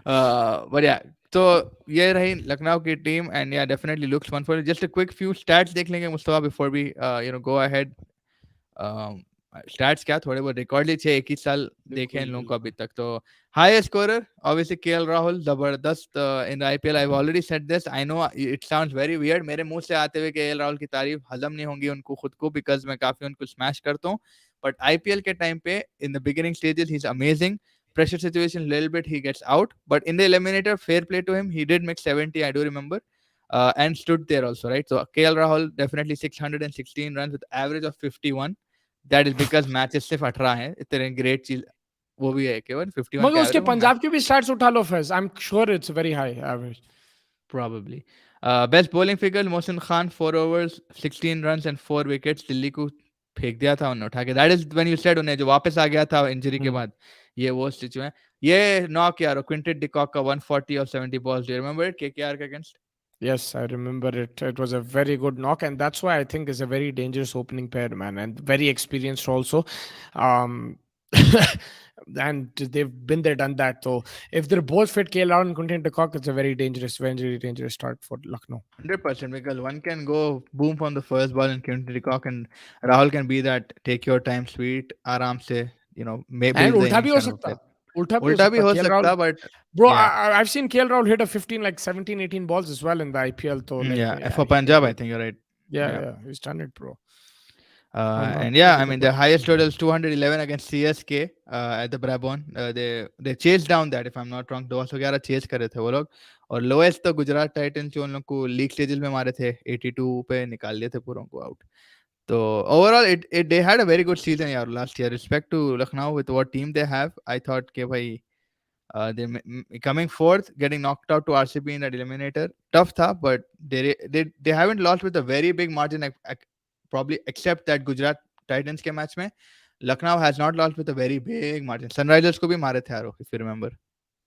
But yeah, so ये रही लखनऊ की team and yeah, definitely looks fun for it. Just a quick few stats देख लेंगे Mustafa before we go ahead. Stats क्या थोड़े बहुत record ही छे, एक ही साल देखे इन लोगों को अभी तक. तो high scorer obviously KL Rahul, जबरदस्त in IPL. I already said this, I know it sounds very weird, मेरे मुंह से आते हुए केएल राहुल की तारीफ हजम नहीं होंगी उनको खुद को, बिकॉज मैं काफी उनको स्मैश करता हूँ. बट आईपीएल के टाइम पे in the beginning stages he is amazing. Pressure situation little bit he gets out, but in the eliminator, fair play to him, he did make 70, I do remember, and stood there also, right? So KL Rahul definitely 616 runs with average of 51. That is because matches सिर्फ 18 हैं, इतने great चीज वो भी है केवल 51 मगर के उसके एवरेज वो पंजाब के भी स्टैट्स उठा लो Faiz. I am sure it's very high average. probably. Best bowling figure Mohsin Khan 4 overs 16 runs and 4 wickets. Delhi को फेंक दिया था उन्होंने उठा के. That is when you said उन्हें जो वापस आ गया था इंजरी के बाद, ये वो स्टिच है. ये नॉक यार क्विंटेड डिकॉक का 140 और 70 balls, do you remember it KKR के against? Yes, I remember it. It was a very good knock, and that's why I think it's a very dangerous opening pair, man, and very experienced also. Um, and they've been there, done that. So if they're both fit, KL and Quinton de Kock, it's a very dangerous start for Lucknow. 100% because one can go boom from the first ball and Quinton de Kock, and Rahul can be that take your time, sweet, आराम से, may And build the ulta bhi innings ho kind of a sakta. player. Ulta bhi ho उल्टा भी sakta. हो KL Rahul, सकता, but bro, yeah. I've seen KL Rahul hit a 15, like 17, 18 balls as well in the IPL. So like, Yeah, yeah, for he can Punjab, do I it. think you're right. Yeah, Yeah. yeah, he's done it, bro. And He yeah, I did a mean good the job. highest total is 211 against CSK at the Brabon. They chased down that, if I'm not wrong. 211 chase करे थे वो लोग, और lowest तो Gujarat Titans जो उन लोग को लीग स्टेजेस में मारे थे 82 पे निकाल लिए थे पूरों को out. So overall, it they had a very good season यार last year. Respect to Lucknow with what team they have. I thought कि भाई they coming fourth, getting knocked out to RCB in that eliminator. Tough tha, but they haven't lost with a very big margin. Probably except that Gujarat Titans के match में, Lucknow has not lost with a very big margin. Sunrisers को भी मारे थे यारो, if you remember.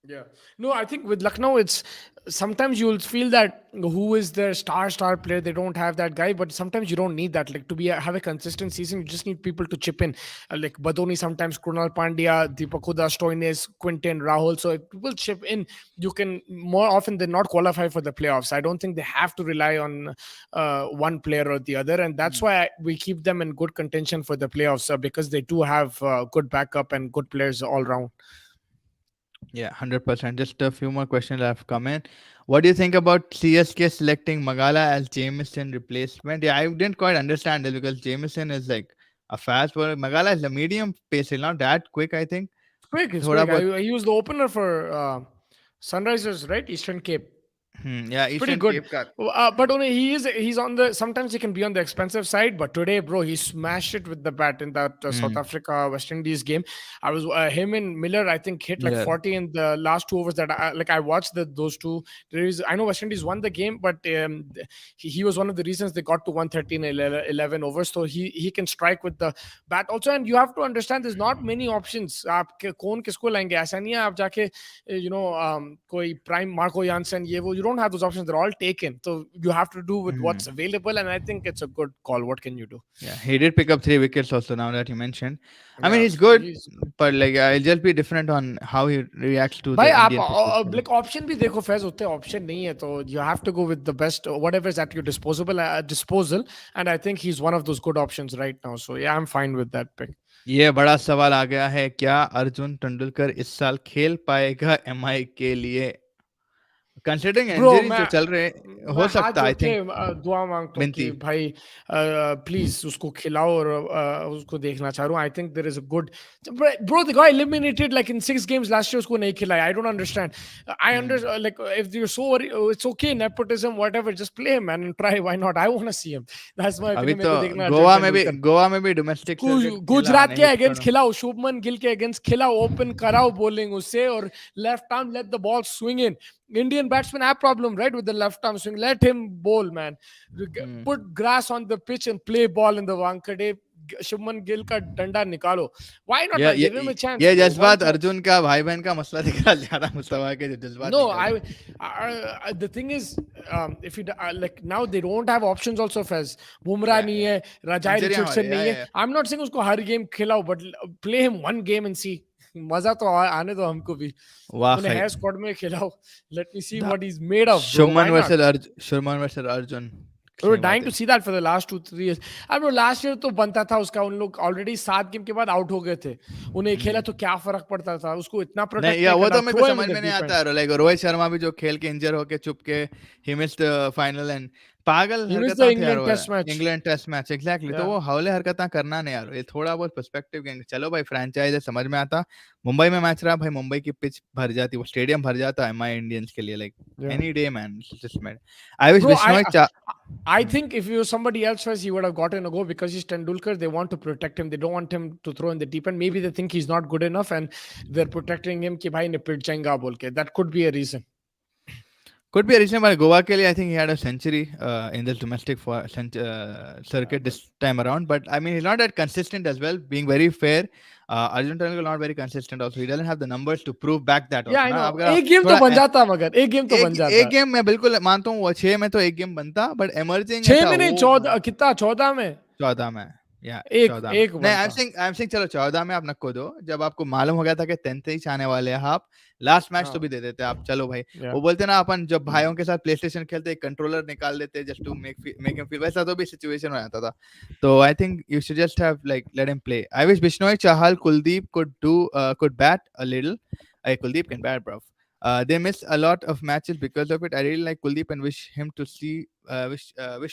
Yeah. No, I think with Lucknow, it's sometimes you'll feel that who is their star player. They don't have that guy, but sometimes you don't need that. Like to be have a consistent season, you just need people to chip in. Like Badoni, sometimes Krunal Pandya, Deepak Huda, Stoinis, Quinton, Rahul. So if people chip in, you can more often than not qualify for the playoffs. I don't think they have to rely on one player or the other, and that's Hmm. why we keep them in good contention for the playoffs because they do have good backup and good players all round. Yeah, 100%. Just a few more questions have come in. What do you think about CSK selecting Magala as Jameson replacement? Yeah, I didn't quite understand it because Jameson is like a fast bowler. Magala is a medium pace, not that quick, I think. Quick, it's थोड़ा quick. बहुत. I used the opener for Sunrisers, right? Eastern Cape. Yeah, It's pretty Eastern good. Cape का. But only he's on the sometimes he can be on the expensive side. But today, bro, he smashed it with the bat in that South Hmm. Africa West Indies game. I was him and Miller. I think hit like Miller. 40 in the last 2 overs that I watched those two. There is I know West Indies won the game, but he was one of the reasons they got to 113 11 overs. So he can strike with the bat also. And you have to understand, there's not many options. आप कौन किसको लेंगे ऐसा नहीं है आप जाके koi prime Marco Janssen, you don't have those options. They're all taken. So you have to do with Hmm. what's available. And I think it's a good call. What can you do? Yeah, he did pick up 3 wickets also. Now that you mentioned, I mean Yeah, he's good, he's but like I'll just be different on how he reacts to भाई the आप Indian pitches. like option भी देखो फैज होते option नहीं है तो you have to go with the best whatever is at your disposal and I think he's one of those good options right now, so yeah, I'm fine with that pick. ये बड़ा सवाल आ गया है, क्या अर्जुन तेंदुलकर इस साल खेल पाएगा एमआई के लिए? कंसिडरिंग ब्रो इंजरीज जो चल रहे, हो मैं हाथ सकता, जोड़ आई के थिंक. दुआ मांगता हूँ कि मिनती. भाई प्लीज उसको खिलाओ और उसको देखना चाह रहा हूँ. I think there is a good bro the guy eliminated like in 6 games last year. उसको नहीं खिलाया. I don't understand. I hmm. Under like if you so it's okay nepotism whatever just play him and try why not. I want to see him. That's my अभी opinion. मेरे तो को देखना है अर्जुन तेंदुलकर. गोवा में भी डोमेस्टिक सर्किट खेला, गुजरात के नहीं अगेंस्ट छोड़ा. खिलाओ. शुभमन गिल के अगेंस्ट खिलाओ. ओपन कराओ बॉलिंग उससे और left arm let the ball swing in. Indian batsmen have problem right with the left arm swing. Let him bowl, man. Hmm. Put grass on the pitch and play ball in the Wankhede. Shubman Gill का डंडा निकालो. Why not, ये man? ये Give him a chance, ये bro. One जज्बात chance. Arjun का भाई बहन का मसला दिख रहा, ज्यादा मुस्तफा के जो जज्बात No, निकल रहे the thing is, if you like now they don't have options also. Fez हैं. Bumrah या नहीं या है, Rajai इंजरियां हो Richardson रही नहीं है. है. I'm not saying उसको हर game खिलाओ, but play him one game and see. मजा तो आने दो हमको भी. उन्हें वाकई. है स्क्वाड में खिलाओ. Let me see the what he's made of, bro. Why not? Shubman versus Arjun. We were सही dying बात to है. see that for the last 2 3 years. अब वो लास्ट ईयर तो बनता था उसका. उन लोग ऑलरेडी 7 गेम के बाद आउट हो गए थे. उन्हें खेला तो क्या फर्क पड़ता था. उसको इतना नहीं, प्रोटेक्ट या नहीं वो करना. तो मेरे को थ्रो हिम इन समझ द में नहीं डीप आता एंड. है. लाइक रोहित शर्मा भी जो खेल के इंजर होके चुप के ही मिस्ड फाइनल एंड पागल He missed the हरकतां थे यार England वो. Test match. England test match exactly, तो Yeah. वो हौले हरकतां करना नहीं यार. ये थोड़ा बहुत पर्सपेक्टिव गेम. चलो भाई, फ्रेंचाइज है, समझ में आता. मुंबई में मैच रहा भाई, मुंबई की पिच भर जाती, वो स्टेडियम भर जाता एम आई इंडियंस के लिए. Like Yeah. Any day man. Just man. I wish Bro, Bishnoi चा. I think if you was somebody else first, he would have gotten a go because he's Tendulkar. They want to protect him. They don't want him to throw in the deep end. Maybe they think he's not good enough and they're protecting him. कि भाई निपट जाएगा बोल के. That could be a reason. Could be a reason why Goa Kelly, I think he had a century in this domestic Yeah, circuit but this time around. But I mean, he's not that consistent as well. Being very fair, Arjun Tendulkar not very consistent. Also, he doesn't have the numbers to prove back that. yeah, Also, I ना know. अब अगर एक game तो थोड़ा बन जाता, मगर एक गेम तो एक बन एक जाता. गेम मैं बिल्कुल मानता हूँ, वो 6 में तो एक गेम बनता, बट एमर्जिंग 6 ऐसा में नहीं, वो 14, कितना, 14 में 14 में, या एक 14 में एक नहीं, बनता. आई एम सिंग चलो 14 में आप नको दो, जब आपको मालूम हो गया था कि 10th ही आने वाले हैं आप, लास्ट मैच तो हाँ, भी दे देते आप, चलो भाई। या वो बोलते ना, अपन जब भाइयों के साथ प्ले स्टेशन खेलते एक कंट्रोलर निकाल देते just to make him feel, वैसा तो भी सिचुएशन हो जाता था। तो I think you should just have like let him play. I wish Bishnoi Chahal Kuldeep could bat a little. Kuldeep can bat, bro. They miss a lot of matches because of it. I really like Kuldeep and wish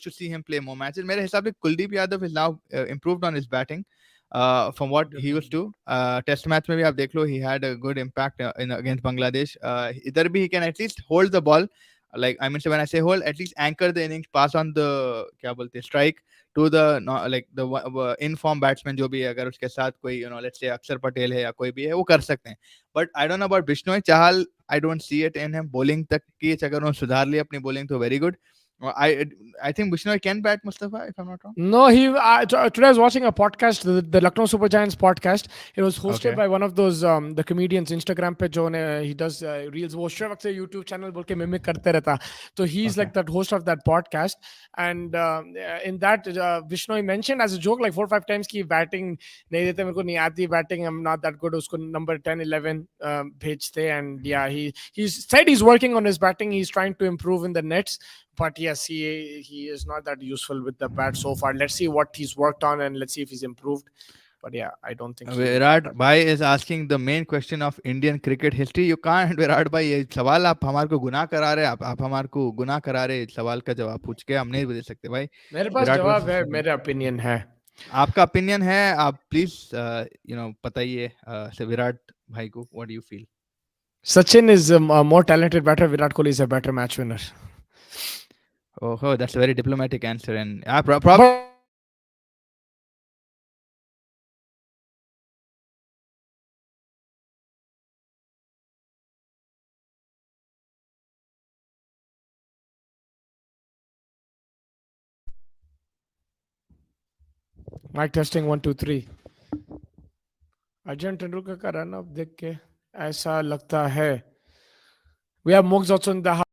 to see him play more matches. मेरे हिसाब से Kuldeep Yadav is now improved on his batting from what he used to. Test match में भी आप देख लो, he had a good impact against Bangladesh. इधर भी he can at least hold the ball. Like I mean, so when I say hold, at least anchor the innings, pass on the क्या बोलते हैं strike to the no, like the in form batsman जो भी है, अगर उसके साथ कोई let's say अक्षर पटेल है या कोई भी है, वो कर सकते हैं। But I don't know about Bishnoi Chahal, I don't see it in him. Bowling तक की अगर उन्होंने सुधार ली अपनी बॉलिंग तो very good. I think Bishnoi can bat, Mustafa, if I am not wrong. No, today I was watching a podcast, the Lucknow Super Giants podcast. It was hosted okay by one of those the comedians Instagram पे जो he does reels. वो उस वक्त से YouTube channel बोल के mimic करते रहता. So he's okay like that host of that podcast, and in that Vishnoy mentioned as a joke like 4 or 5 times कि batting नहीं देते, मेरे को नहीं आती batting, I'm not that good. उसको number 10, 11 भेजते, and yeah, he said he's working on his batting. He's trying to improve in the nets, but yes, he is not that useful with the bat so far. Let's see what he's worked on, and let's see if he's improved. But yeah, I don't think he is Virat that. भाई is asking the main question of Indian cricket history. You can't Virat भाई, ये सवाल आप हमारे को गुनाह करा रहे, आप हमारे को गुनाह करा रहे, इस सवाल का जवाब पूछ के हम नहीं दे सकते भाई। मेरे पास विराट जवाब है, वर्सेस, मेरा ओपिनियन है. आपका ओपिनियन है, आप प्लीज बताइए से विराट भाई को, what do you feel? Sachin is a more talented batter. Virat Kohli is a better match winner. Oh, that's a very diplomatic answer, and probably But right. But I think mic testing 1 2 3. Arjun Tendulkar का run up देख के ऐसा लगता है. We have Mugs also in the house.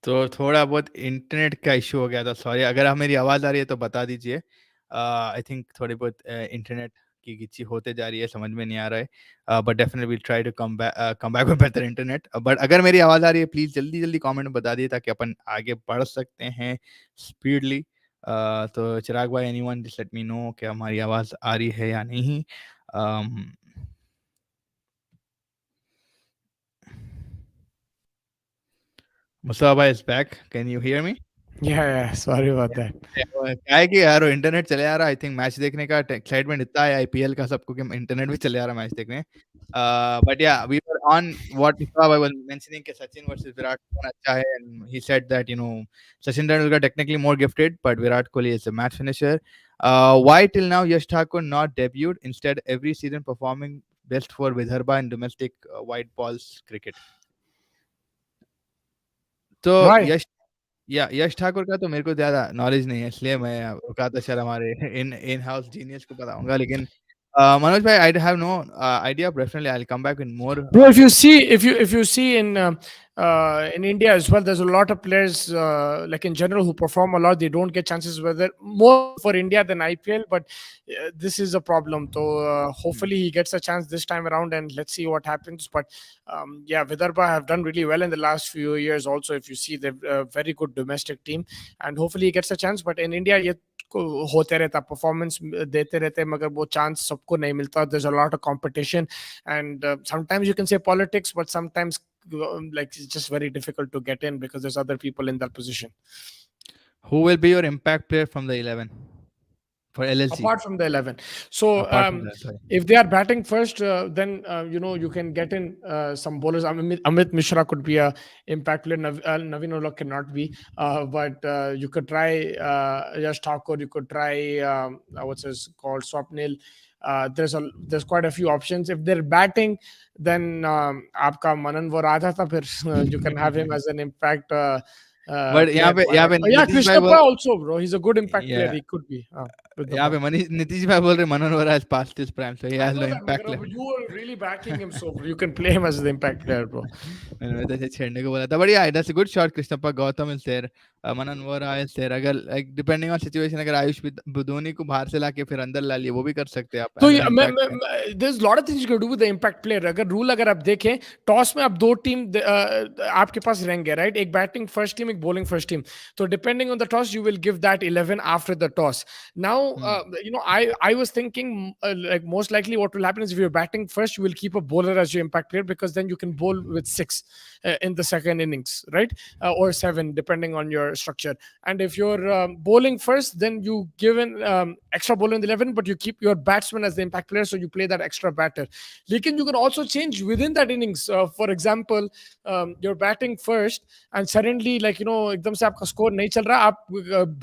तो थोड़ा बहुत internet का इशू हो गया था, सॉरी। अगर आप मेरी आवाज़ आ रही है तो बता दीजिए। आई थिंक थोड़ी बहुत इंटरनेट की गिच्ची होते जा रही है, समझ में नहीं आ रहा है, but definitely will try to come back with better internet. But अगर मेरी आवाज़ आ रही है, प्लीज़ जल्दी जल्दी कमेंट में बता दिए ताकि अपन आगे बढ़ सकते हैं स्पीडली। तो चिराग भाई, anyone just let me know कि हमारी आवाज़ आ रही है या नहीं। um, Musaba is back, can you hear me? Yeah, sorry about that. क्या है कि यार इंटरनेट चले आ रहा है, आई थिंक मैच देखने का एक्साइटमेंट इतना है आईपीएल का सबको कि इंटरनेट भी चले आ रहा है मैच देखने। But yeah we were on what I was mentioning कि सचिन वर्सेस विराट कौन अच्छा है, and he said that Sachin Tendulkar technically more gifted but Virat Kohli is a match finisher. Why till now Yash Thakur not debuted? Instead, every season performing best for Vidarbha in domestic white balls cricket. तो Why? Yash Yash Thakur का तो मेरे को ज़्यादा knowledge नहीं है, इसलिए मैं रुका था शायद हमारे इन हाउस जीनियस को बताऊँगा, लेकिन मनोज भाई, I have no idea, definitely I will come back with more Bro, if you see in India as well, there's a lot of players like in general who perform a lot. They don't get chances, whether more so for India than IPL, but this is a problem. So hopefully he gets a chance this time around, and let's see what happens. But yeah, Vidarbha have done really well in the last few years. Also, if you see, they're a very good domestic team, and hopefully he gets a chance. But in India, ये होते रहता performance देते रहते हैं, मगर वो chance सबको नहीं मिलता. There's a lot of competition, and sometimes you can say politics, but sometimes like it's just very difficult to get in because there's other people in that position. who will be your impact player from the 11 for LLC, Apart from the 11, so apart from that, sorry. if they are batting first, then you can get in some bowlers. Amit Mishra could be a impact player. Naveen Ullah cannot be, but you could try Yash Thakur. You could try what's his called, Swapnil. There's quite a few options. If they're batting, then आपका मनन वो राजा था, फिर you can have him as an impact but player. Why यहाँ not? पे Oh, yeah, Nitish भाई Krishnappa बोल, also, bro. He's a good impact player. yeah, He could be with the यहाँ ball. पे नीतीश भाई बोल रहे मनोहर Vora has passed his prime, so he I has no know that, impact Magarab, left. you were really backing him, so you can play him as the impact player, bro. मैंने वैसे छेड़ने को बोला था, but yeah, that's a good shot. Krishnappa Gautam is there, Manan Vora is there. अगर like depending on situation, अगर आयुष बुधोनी को बाहर से लाके फिर अंदर ला लिए, वो भी कर सकते हैं आप तो as ये an impact player. there's a lot of things you can do with the impact player. अगर रूल अगर आप देखें, टॉस में आप दो टीम आपके पास रहेंगे, राइट? एक बैटिंग फर्स्ट टीम, एक बॉलिंग फर्स्ट टीम. तो depending on the toss, you will give that 11 after the toss. Now, Hmm. I was thinking like most likely what will happen is if you're batting first, you will keep a bowler as your impact player because then you can bowl with six in the second innings, right? Or seven, depending on your structure. And if you're bowling first, then you give an extra bowler in the 11, but you keep your batsman as the impact player, so you play that extra batter. Lekin you can also change within that innings. For example, you're batting first, and suddenly, like एकदम से आपका score नहीं चल रहा, आप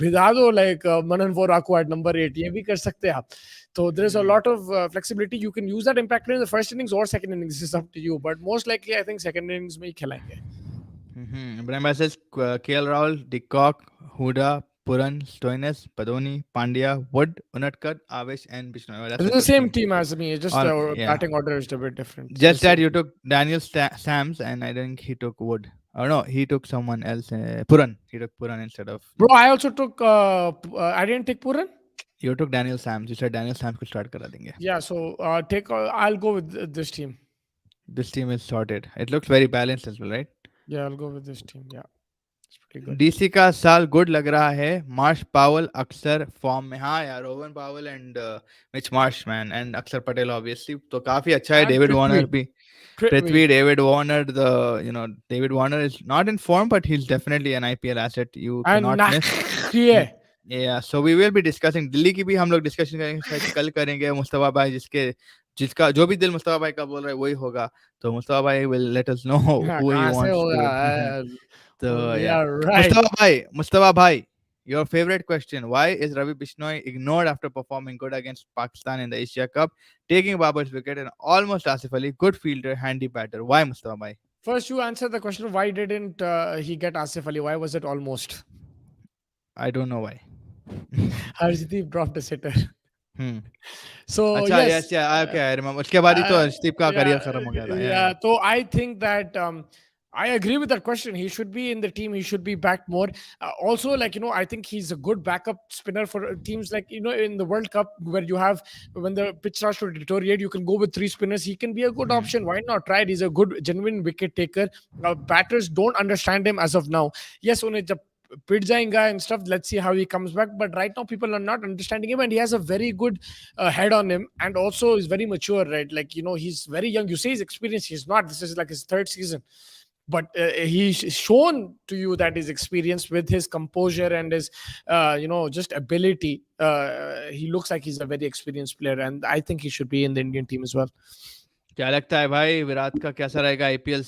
भिदा दो like मनन वोरा को at number 8. ये भी कर सकते हैं आप. So there's a Hmm. lot of flexibility. You can use that impact player in the first innings or second innings. This is up to you. But most likely, I think second innings में ही खिलाएंगे. Brahma says KL Rahul, Dickok, Huda, Puran, Stoinis, Padoni, Pandya, Wood, Unadkat, Avesh, and Bishnoi. Oh, that's It's a the good same team. team as me. It's just All the yeah. batting order is a bit different. It's the Just that same you team. took Daniel Sams, and I think he took Wood. Oh no, he took someone else. Puran. He took Puran instead of Bro, you. I also took. I didn't take Puran. You took Daniel Sams. You said Daniel Sams could start kara denge. Yeah, so take. I'll go with this team. This team is sorted. It looks very balanced as well, right? Yeah, I'll go with this team. Yeah, it's pretty good. DC का साल good लग रहा है. Marsh पावल अक्सर form में. हाँ यार, ओवन पावल and Mitch Marsh man and अक्षर पटेल ऑब्वियसली तो काफी अच्छा है. And David Warner Prithvi. भी. Prithvi. Prithvi, David Warner, David Warner is not in form, but he's definitely an IPL asset you And cannot miss. Nakhiye. Yeah, so we will be discussing. Delhi की भी हम लोग discussion करेंगे, शायद कल करेंगे. मुस्तफा भाई जिसका जो भी दिल मुस्तफा भाई का बोल रहा है वही होगा. तो मुस्तफा भाई will let us know हाँ, who he कहाँ से wants होगा? to. So yeah, Yeah, right. Mustafa bhai, your favorite question: why is Ravi Bishnoi ignored after performing good against Pakistan in the Asia Cup, taking Babar's wicket and almost Asif Ali, good fielder, handy batter? Why Mustafa bhai? First, you answer the question. Why didn't he get Asif Ali? Why was it almost? I don't know why. Harshdeep dropped a sitter. Hmm. So अच्छा, yes, yes, yeah, okay, I remember. उसके बाद ही तो Steve का yeah, career खत्म हो गया था. Yeah, yeah. yeah. So I think that I agree with that question. He should be in the team. He should be back more. Also, like I think he's a good backup spinner for teams like in the World Cup where you have when the pitch starts to deteriorate, you can go with three spinners. He can be a good Hmm. option. Why not try it? He's a good, genuine wicket taker. Batters don't understand him as of now. Yes, उन्हें जब पिट जाएगा and stuff. Let's see how he comes back. But right now, people are not understanding him, and he has a very good head on him, and also is very mature, right? Like he's very young. You say he's experienced. He's not. This is like his third season, but he's shown to you that his experience with his composure and his just ability. He looks like he's a very experienced player, and I think he should be in the Indian team as well. क्या लगता है भाई, विराट का कैसा रहेगा IPL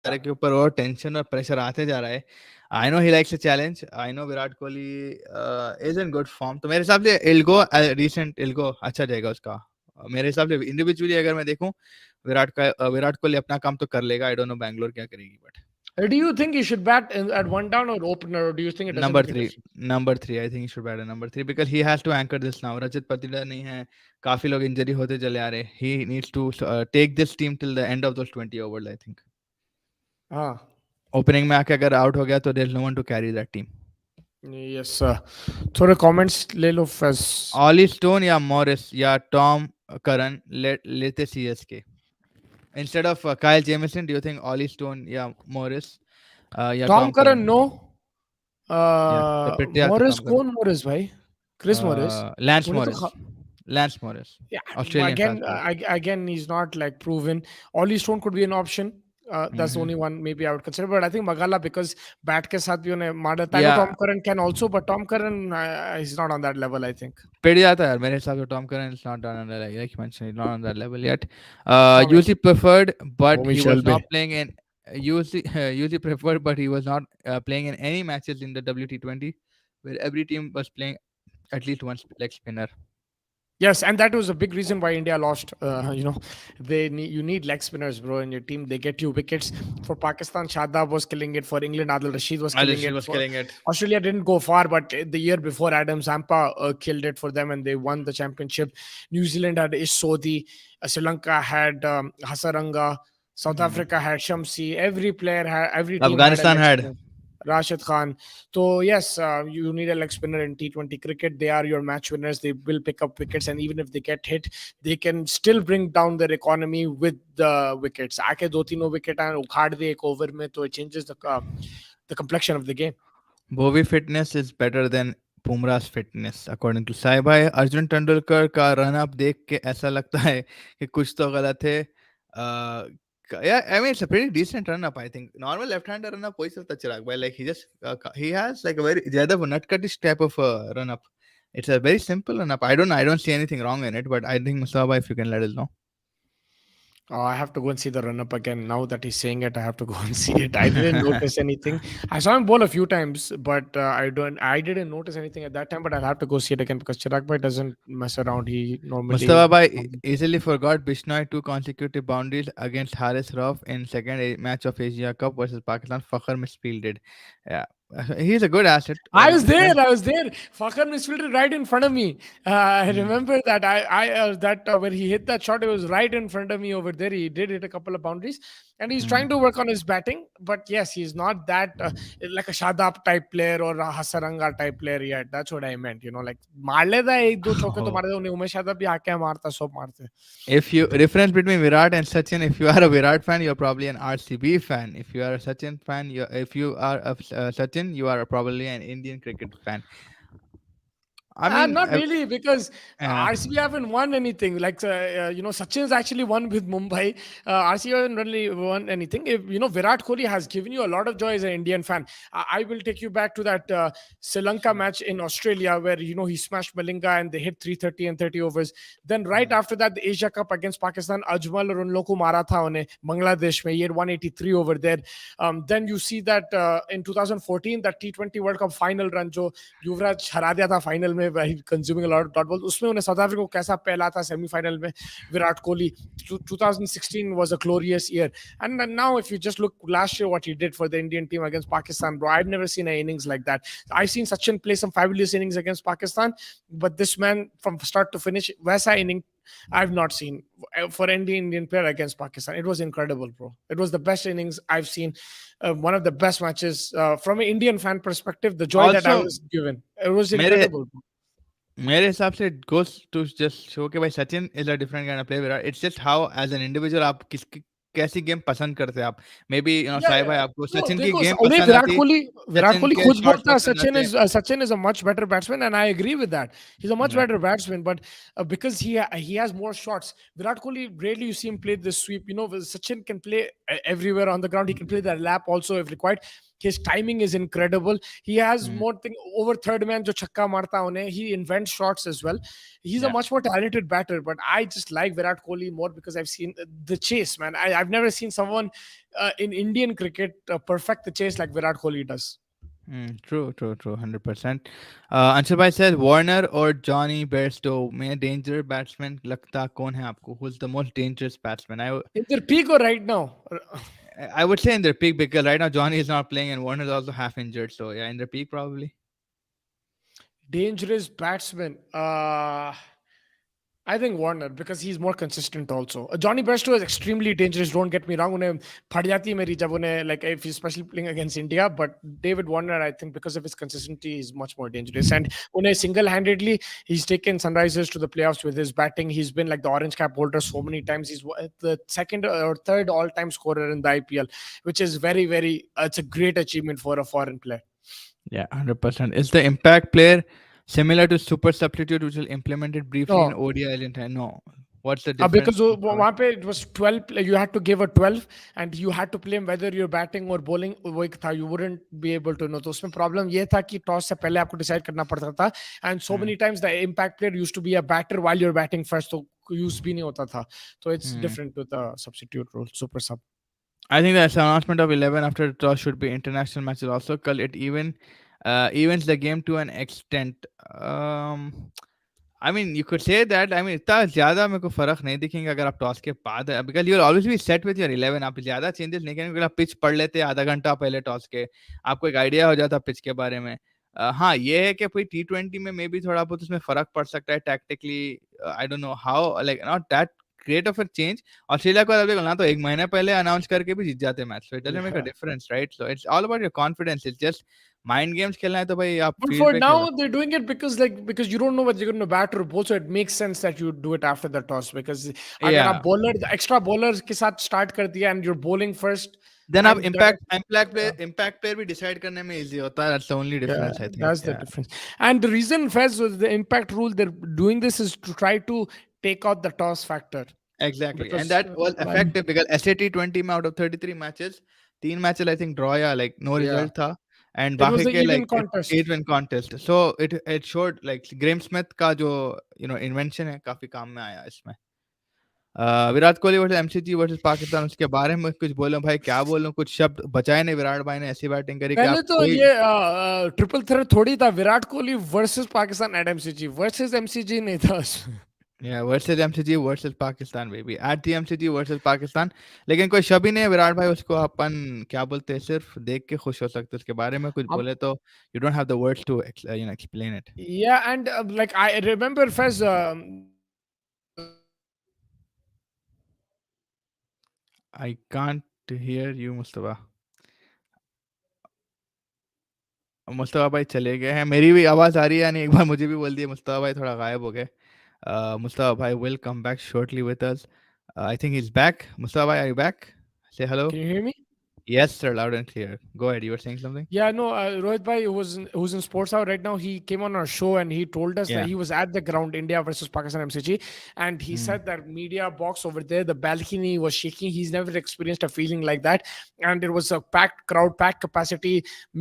बेचारे के ऊपर और टेंशन और प्रेशर आते जा रहा है. I know he likes a challenge. I know Virat Kohli is in good form. तो मेरे हिसाब से इल्गो रिसेंट इल्गो अच्छा जाएगा उसका. मेरे हिसाब से इंडिविजुअली अगर मैं देखूं, विराट कोहली अपना काम तो कर लेगा. आई डोंट नो बैंगलोर क्या kरेगी, but Do you think he should bat at one down or opener, or do you think it doesn't number make a three. difference? Number three I think should bat number three because he has to anchor this now. Rajat Patidar नहीं है. काफी लोग injury होते चले आ रहे. He needs to take this team till the end of those 20 overs. I think Ah, opening में आके अगर आउट हो गया तो there is no one to carry that team. yes, sir. थोड़े comments ले लो first. ऑली स्टोन या मॉरिस या टॉम करन लेते CSK instead of Kyle Jamieson. Do you think Ollie Stone या मॉरिस या Tom Tom Curran? Curran, no. या तो फिर तैयार तो Morris, टॉम करन. कौन Morris भाई? Chris Morris. लैंस उन्हें तो Morris. Lens Morris yeah, Australian fast again, bowler. again, he's not like proven. Ollie Stone could be an option. That's the only one maybe I would consider. But I think Magala, because bat ke saath bhi unhe maar deta. I know या Tom Curran can also, but Tom Curran is not on that level, I think. पिट जाता है यार मेरे हिसाब से. Tom Curran is not on that, like you mentioned, he's not on that level yet. Oh, Usually preferred, but Homi he was Shelby. not playing in usually usually preferred, but he was not playing in any matches in the WT20 where every team was playing at least one leg spinner. Yes, and that was a big reason why India lost. You need leg spinners, bro, in your team. They get you wickets. For Pakistan, Shadab was killing it. For England, Adil Rashid was killing Alish it. was For killing it. Australia, didn't go far, but the year before, Adam Zampa killed it for them, and they won the championship. New Zealand had Ish Sodhi. Sri Lanka had Hasaranga. South Hmm. Africa had Shamsi. Every team had a Afghanistan leg had. spinner. Rashid Khan. So yes, you need a leg spinner in T20 cricket. They are your match winners. They will pick up wickets, and even if they get hit, they can still bring down their economy with the wickets. आके दो तीनों wicket and उखाड़ दे एक over में, तो it changes the complexion of the game. Bhovi fitness is better than बुमराह's fitness according to Sai भाई. अर्जुन तेंदुलकर का run up देख के ऐसा लगता है कि कुछ तो गलत है. Yeah, I mean it's a pretty decent run up. I think normal left hander run up कोई सा चिराग भाई, like he has like a very ज्यादा nutcuttish type of run up. It's a very simple run up. I don't see anything wrong in it, but I think Mustafa, if you can let us know. I have to go and see the run up again. Now that he's saying it, I have to go and see it. I didn't notice anything. I saw him bowl a few times, but I didn't notice anything at that time. But I'll have to go see it again because Chirag Bhai doesn't mess around. He normally. Mustafa Bhai easily forgot Bishnoi two consecutive boundaries against Haris Rauf in second match of Asia Cup versus Pakistan. Fakhar misfielded. Yeah, he's a good asset. I was This there. guy. I was there. Fakhar misfielded right in front of me. I Hmm. remember that. I that when he hit that shot, it was right in front of me over there. He did hit a couple of boundaries, and he's trying Hmm. to work on his batting. But yes, he's not that like a Shadab type player or a Hasaranga type player yet. That's what I meant. Like मार लेता है एक दो चौके तो Oh. मार देता उन्हें उमेश यादव भी आके मारता सब मारते. If you difference between Virat and Sachin, if you are a Virat fan, you're probably an RCB fan. If you are a Sachin fan, if you are a Sachin, you are probably an Indian cricket fan. I mean, Not really, because uh, RCB haven't won anything. Like Sachin's actually won with Mumbai. RCB haven't really won anything. If Virat Kohli has given you a lot of joy as an Indian fan. I will take you back to that Sri Lanka match in Australia where he smashed Malinga and they hit 330 and 30 overs. Then right after that, the Asia Cup against Pakistan, Ajmal और उन लोगों को मारा था उन्हें Bangladesh में. He had 183 over there. Then you see that in 2014, that T20 World Cup final run जो युवराज हरा दिया था फाइनल में by consuming a lot of dot balls, उसमें उन्हें साउथ अफ्रीका को कैसा पहला था सेमीफाइनल में Virat Kohli. 2016 was a glorious year, and now if you just look last year what he did for the Indian team against Pakistan, bro, I've never seen an innings like that. I've seen Sachin play some fabulous innings against Pakistan, but this man from start to finish वैसा inning I've not seen for any Indian player against Pakistan. It was incredible, bro. It was the best innings I've seen. One of the best matches from an Indian fan perspective. The joy that I also was given, it was मेरे incredible. मेरे हिसाब से it goes to just show कि भाई Sachin is a different kind of player. Virat, it's just how as an individual आप किसकी कैसी game पसंद करते हैं आप. May be Yeah, Sai yeah. भाई आपको No, सचिन की देखो गेम उन्हें पसंद आती, विराट सचिन कोहली के खुद शॉट्स बोलता है पसंद आते. Sachin is a much better batsman, and I agree with that. He's a much Yeah. better batsman, but because he has more shots. Virat Kohli, rarely you see him play this sweep. Sachin can play everywhere on the ground. He can play that lap also if required. His timing is incredible. He has Mm, more thing over third man jo chakka marta une. He invents shots as well. He's a yeah. much more talented batter, but I just like Virat Kohli more because I've seen the chase, man. I've never seen someone in Indian cricket perfect the chase like Virat Kohli does. True, true, true, 100%. Anshul bhai says Warner or Johnny Bairstow में danger batsman लगता कौन है आपको? Who's the most dangerous batsman? In their peak or right now? I would say in their peak because right now Johnny is not playing and Warner is also half injured. So yeah, in their peak probably. Dangerous batsman. I think Warner because he's more consistent also. Johnny Bairstow is extremely dangerous. Don't get me wrong. उन्हें फट जाती है मेरी जब उन्हें like if he's especially playing against India. But David Warner, I think because of his consistency, is much more dangerous. And उन्हें single-handedly, he's taken Sunrisers to the playoffs with his batting. He's been like the orange cap holder so many times. He's the second or third all-time scorer in the IPL, which is very very. It's a great achievement for a foreign player. Yeah, 100%. Is the impact player similar to super substitute, which will implemented briefly in No, ODI? No. What's the difference? because वहाँ पे it was 12 you had to give a 12 and you had to play him whether you're batting or bowling वो एक था you wouldn't be able to know तो उसमें problem ये था कि टॉस से पहले आपको डिसाइड करना पड़ता था and so Hmm. many times the impact player used to be a batter while you're batting first तो use भी नहीं होता था तो it's Hmm. different with the substitute rule super sub. I think the announcement of 11 after the toss should be international matches also. Call it evens the game to an extent. I mean, you could say that. I mean, इतना ज़्यादा मेरे को फ़र्क नहीं दिखेंगे अगर आप toss के बाद because you will always be set with your 11 आप ज़्यादा चेंजेस नहीं करेंगे आप पिच पढ़ लेते आधा घंटा पहले टॉस के आपको एक आइडिया हो जाता पिच के बारे में हाँ ये है कि कोई T20 में मे बी थोड़ा बहुत उसमें फ़र्क पड़ सकता है tactically I don't know how like not that great of a change Australia को देखो ना तो एक महीने पहले अनाउंस करके भी जीत जाते match so it doesn't make a Yeah. Difference right so it's all about your confidence it's just mind games खेलना है तो भाई आप But फील्ड for पे खेलो now, they're doing it because like because you don't know whether you're going to bat or bowl, so it makes sense that you do it after the toss. Because अगर या आप bowler extra bowlers के साथ start कर दिया and you're bowling first, then आप and impact player भी decide करने में इजी होता है that's the only yeah, difference I think that's the या difference. And the reason Fez with the impact rule they're doing this is to try to take out the toss factor exactly and because that was effective because SAT 20 में out of 33 matches तीन matches I think draw या like no yeah, result था and it was बाकी an के even लाइक contest. At win contest so it showed like Graeme Smith का जो invention है काफी काम में आया इसमें Virat Kohli versus MCG versus Pakistan उसके बारे में कुछ बोलो भाई क्या बोलूं कुछ शब्द बचाए नहीं विराट भाई ने ऐसी बैटिंग करी कि पहले आप तो कोई ये ट्रिपल थ्रेट थोड़ी था Virat Kohli versus Pakistan at MCG versus MCG नहीं था उसमें. या versus MCG versus Pakistan baby at the MCG versus Pakistan लेकिन कोई शब ही नहीं है विराट भाई उसको अपन क्या बोलते हैं सिर्फ देख के खुश हो सकते हैं उसके बारे में कुछ बोले तो you don't have the words to explain it Yeah, and like I remember Fez, I can't hear you Mustafa Mustafa भाई चले गए हैं मेरी भी आवाज़ आ रही है यानी एक बार मुझे भी बोल दिया मुस्तफा भाई थोड़ा गायब हो गए मुस्तफा भाई will come back shortly with us I think he is back Mustafa भाई आर यू बैक से hello can you hear me? Yes sir loud and clear go ahead you were saying something Yeah, no, Rohit Bhai, who's in Sports Hour right now, he came on our show and he told us that या he was at the ground, India versus Pakistan MCG, and he said that media box over there, the balcony was shaking. He's never experienced a feeling like that, and it was a packed crowd, packed capacity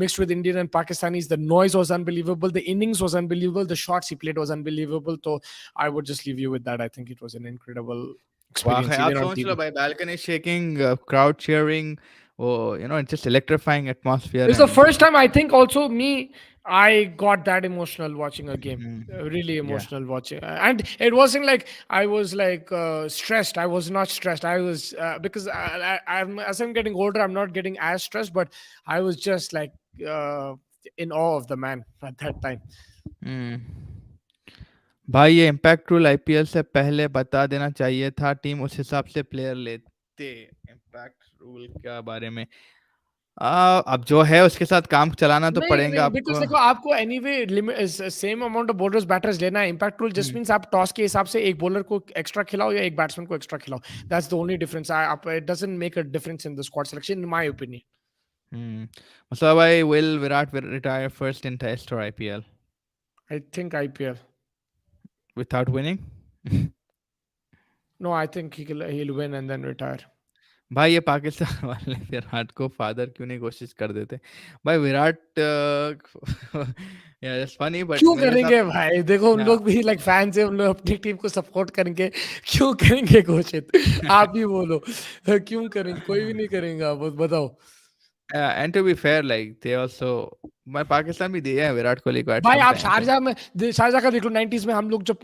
mixed with Indian and Pakistanis. The noise was unbelievable. The innings was unbelievable. The shots he played was unbelievable. So I would just leave you with that. I think it was an incredible वाह experience, आप even on सोच लो TV. भाई balcony shaking crowd cheering वो it's just electrifying atmosphere It's the and first time I think also me I got that emotional watching a game. Really yeah emotional watching, and it wasn't like I was like stressed. I was not stressed. I was because I'm as I'm getting older, I'm not getting as stressed, but I was just like in awe of the man at that time. हम्म भाई ये impact rule IPL से पहले बता देना चाहिए था team उस हिसाब से प्लेयर लेते इम्पैक्ट रूल के बारे में अब जो है उसके साथ काम चलाना तो नहीं पड़ेगा नहीं बिकॉज आपको देखो आपको anyway same amount of bowlers batters लेना है इम्पैक्ट रूल जस्ट हम्म मींस आप टॉस के हिसाब से एक बॉलर को एक्स्ट्रा खिलाओ या एक बैट्समैन को एक्स्ट्रा खिलाओ दैट्स द ओनली डिफरेंस आप it doesn't make a difference in the squad selection in my opinion मतलब भाई will Virat retire first in test और IPL I think IPL without winning no I think he'll win and then retire भाई ये पाकिस्तान वाले विराट को father क्यों नहीं कोशिश कर देते? भाई विराट या फनी बट क्यों मेरे हिसाब करेंगे भाई? देखो उन या लोग भी लाइक फैंस है, उन लोग अपनी टीम को सपोर्ट करेंगे। क्यों करेंगे घोषित? आप ही बोलो। क्यों करेंगे? कोई भी नहीं करेगा, बस बताओ। And to be fair like they also, मैं पाकिस्तान भी दिया है विराट कोहली को एट भाई सम आप टाइम तो। शारजाह में शारजाह का देख लो, 90s में हम लोग जब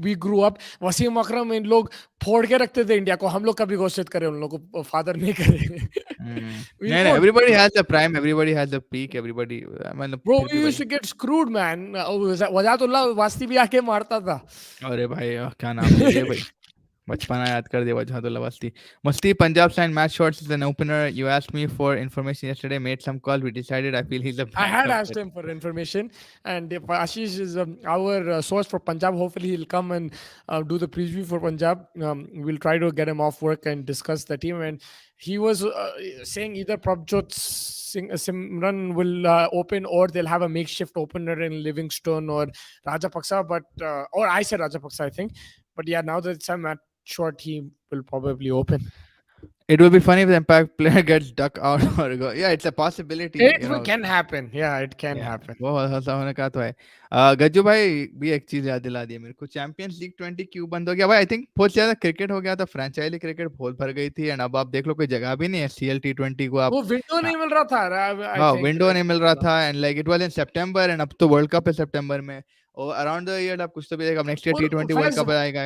वी ग्रू अप, वसीम अकरम इन लोग फोड़ के रखते थे इंडिया को। हम लोग कभी घोषित करें उन लोग को फादर नहीं करेंगे। वी नहीं नहीं, won't. Everybody has the prime, everybody has the peak, everybody मतलब ब्रो फिर वी भी यूज्ड भाई। To get screwed man. Wajatullah Wasti भी आके मारता था। अरे भाई क्या नाम ले दिया भाई, बचपना याद कर दिया वजह तो लवस्ती। Masti Punjab signed Matt Shorts as an opener. You asked me for information yesterday, made some call. We decided I feel he's a I had backup. asked him for information, and if Ashish is our source for Punjab, hopefully he'll come and do the preview for Punjab. We'll try to get him off work and discuss the team. And he was saying either Prabjot Simran will open, or they'll have a makeshift opener in Livingston or Rajapaksa. Or I said Rajapaksa, I think. But yeah, now that it's a match short, he will probably open. It will be funny if the impact player gets duck out or go. Yeah, it's a possibility, you know. Can happen. Yeah, it can या happen. वो ऐसा होने का तो है। गज्जू भाई भी एक चीज याद दिला दी मेरे को, चैंपियंस लीग 20 क्यों बंद हो गया भाई? आई थिंक बहुत ज्यादा क्रिकेट हो गया था, फ्रेंचाइजी क्रिकेट बहुत भर गई थी, एंड अब आप देख लो कोई जगह भी नहीं है सीएल T20 को आप। वो विंडो नहीं मिल रहा था, आई हाँ थिंक। विंडो नहीं मिल रहा था, and like it was in September, and अब तो वर्ल्ड कप है सितंबर में, और अराउंड द ईयर आप कुछ तो भी देखा, नेक्स्ट ईयर और T20 वर्ल्ड फैज, कप आएगा।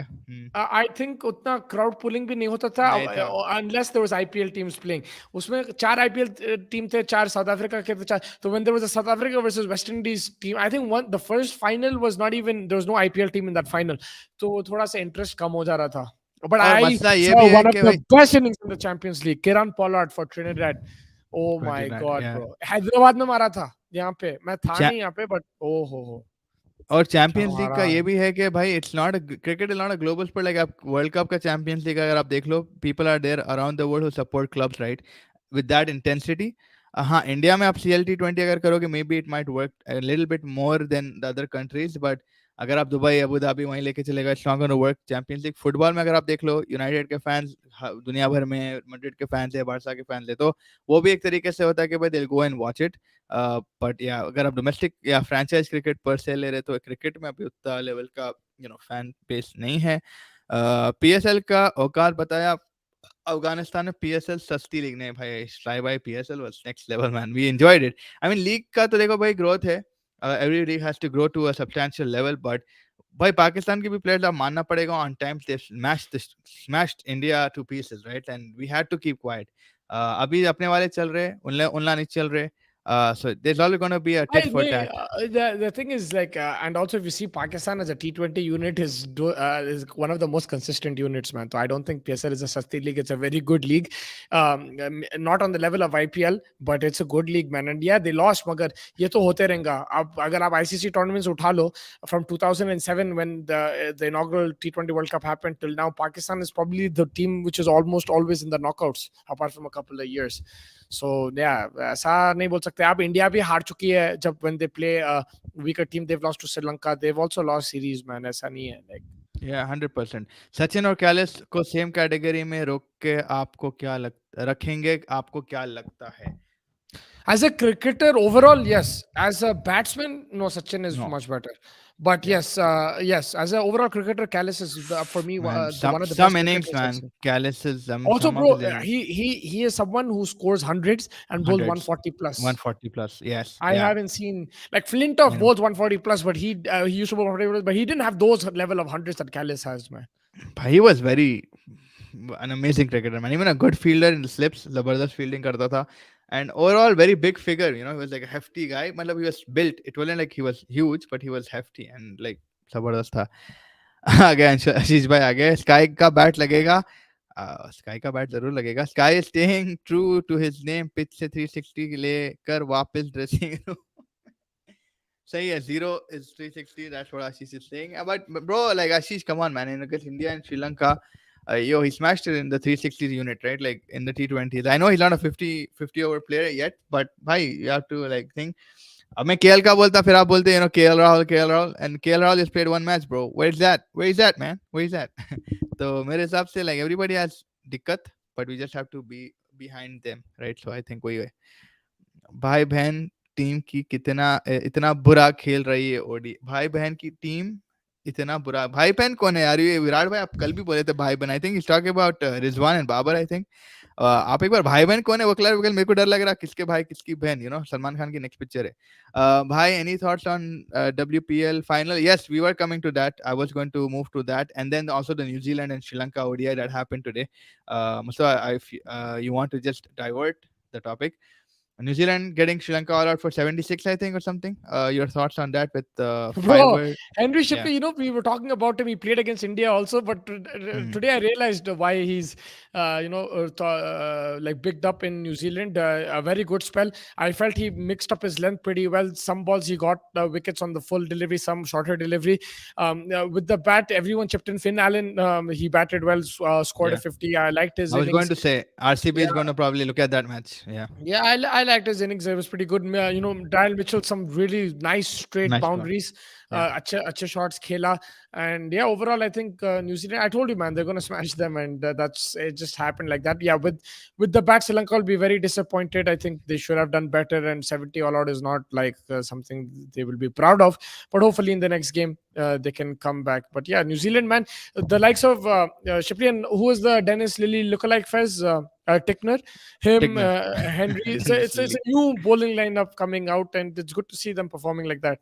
आई थिंक उतना क्राउड पुलिंग भी नहीं होता था, नहीं था। Unless there was IPL teams playing. उसमें चार आईपीएल टीम थे, चार साउथ अफ्रीका के थे, चार। तो when there was a South Africa versus West Indies team, I think one the first final was not even, there was no IPL team in that final. तो थोड़ा सा interest कम हो जा रहा था। बट और आई मसला ये saw भी है one of कि the भाई best innings in the Champions League, Kiran Pollard for Trinidad. Oh my 29 god, या bro! हैदराबाद में मारा था, यहाँ पे मैं था नहीं यहाँ पे, बट ओ हो, और क्या चैंपियंस लीग मारा का ये है। भी है कि भाई it's not cricket is not a global sport, like आप वर्ल्ड कप का चैंपियंस लीग अगर आप देख लो, people are there around the world who support clubs right, with that intensity. हाँ इंडिया में आप CL T20 अगर करोगे may be it might work little bit more than the other countries, but अगर आप दुबई अबू धाबी वहीं लेके चलेगा, it's not gonna work. Champions league football में अगर आप देख लो, यूनाइटेड के फैंस दुनिया भर में, मैड्रिड के फैंस है, बारसा के फैंस है, तो वो भी एक तरीके से होता है कि भाई दिल go and watch it. But या अगर आप डोमेस्टिक या फ्रेंचाइज क्रिकेट पर से ले रहे तो क्रिकेट में अभी उतना लेवल का फैन बेस नहीं है। PSL का औकात बताया, अफगानिस्तान में PSL सस्ती लीग नहीं भाई, fly by PSL was next level man, we enjoyed it. I mean league का तो देखो भाई ग्रोथ है, every league has to grow to a substantial level, but भाई पाकिस्तान के भी प्लेयर्स आप मानना पड़ेगा on time they smashed India to pieces right, and we had to keep quite. अभी अपने वाले चल रहे, उनला उनला नहीं चल रहे, so there's always going to be a tit I for may, tat. the thing is like, and also if you see Pakistan as a T20 unit is one of the most consistent units, man. So I don't think PSL is a sasti league. It's a very good league, not on the level of IPL, but it's a good league, man. And yeah, they lost, मगर ये तो होते रहेगा। अब अगर आप ICC tournaments उठा लो, from 2007 when the inaugural T20 World Cup happened till now, Pakistan is probably the team which is almost always in the knockouts, apart from a couple of years. सो या ऐसा नहीं बोल सकते आप। इंडिया भी हार चुकी है जब when they play weaker team, they've lost to Sri Lanka, they've also lost series, man. ऐसा नहीं है लाइक। Yeah, 100%। सचिन और कैलिस को सेम कैटेगरी में रोक के आपको क्या लग रखेंगे, आपको क्या लगता है? As a cricketer overall, yes. As a batsman, no, Sachin is No, much better. But yeah, yes, yes, as an overall cricketer, Callis is for me man. the Some one of the some best innings, cricketers I've man. seen. Callis is Also, some of bro, his innings, he is someone who scores hundreds and bowls hundreds, 140 plus. 140 plus. Yes, I yeah. haven't seen like Flintoff You know, bowls 140 plus, but he used to bowl 140 plus, but he didn't have those level of hundreds that Callis has, man. but he was very an amazing cricketer, man. Even a good fielder in the slips, जबरदस्त fielding करता था, and overall very big figure. He was like a hefty guy. मतलब he was built. It wasn't like he was huge, but he was hefty and like जबरदस्त था। आ गए आशीष भाई, आ गए। Sky का बैट लगेगा, स्काई का बैट जरूर लगेगा। Sky staying true to his name, pitch से 360 लेकर वापस ड्रेसिंग रूम। सही है, zero is 360, that's what Ashish is saying, but bro like Ashish come on man, in against India and Sri Lanka, yo, he smashed it in the 360s unit, right? Like in the T20s. I know he's not a 50 over player yet, but bhai, you have to like think. अब मैं KL का बोलता, फिर आप बोलते KL Rahul, and KL Rahul just played one match, bro. Where is that? Where is that, man? Where is that? तो मेरे हिसाब से like everybody has दिक्कत, but we just have to be behind them, right? So I think we भाई बहन team की कितना इतना बुरा खेल रही है ओडी भाई बहन की टीम इतना बुरा भाई बहन कौन है यार ये विराट भाई आप कल भी बोले थे भाई बहन I think is talk about Rizwan and Babar I think आप एक बार भाई बहन कौन है वो क्लियर मेरे को डर लग रहा किसके भाई किसकी बहन सलमान खान की नेक्स्ट पिक्चर है भाई any thoughts on WPL final yes we were coming to that I was going to move to that and then also the New Zealand and Sri Lanka ODI that happened today if you want to just divert the topic New Zealand getting Sri Lanka all out for 76, I think, or something. Your thoughts on that with Bro, fiber? Henry Yeah. Shipley, we were talking about him. He played against India also, but Mm. today I realized why he's, like bigged up in New Zealand. A very good spell. I felt he mixed up his length pretty well. Some balls he got wickets on the full delivery, some shorter delivery. With the bat, everyone chipped in. Finn Allen, he batted well, scored a Yeah. 50. I liked his I was going innings. to say RCB Yeah, is going to probably look at that match. Yeah. yeah, I liked his innings. It was pretty good. Daniel Mitchell, some really nice straight Nice one. boundaries, Yeah. acha shots, khela, and yeah, overall, I think New Zealand. I told you, man, they're gonna smash them, and that's it. Just happened like that. Yeah, with the bat, Sri Lanka will be very disappointed. I think they should have done better, and 70 all out is not like something they will be proud of. But hopefully, in the next game, they can come back. But yeah, New Zealand, man, the likes of Shipley and who was the Dennis Lilly lookalike Fez. Tickner, him, Tigner. Henry. It's Dennis it's a new bowling lineup coming out, and it's good to see them performing like that.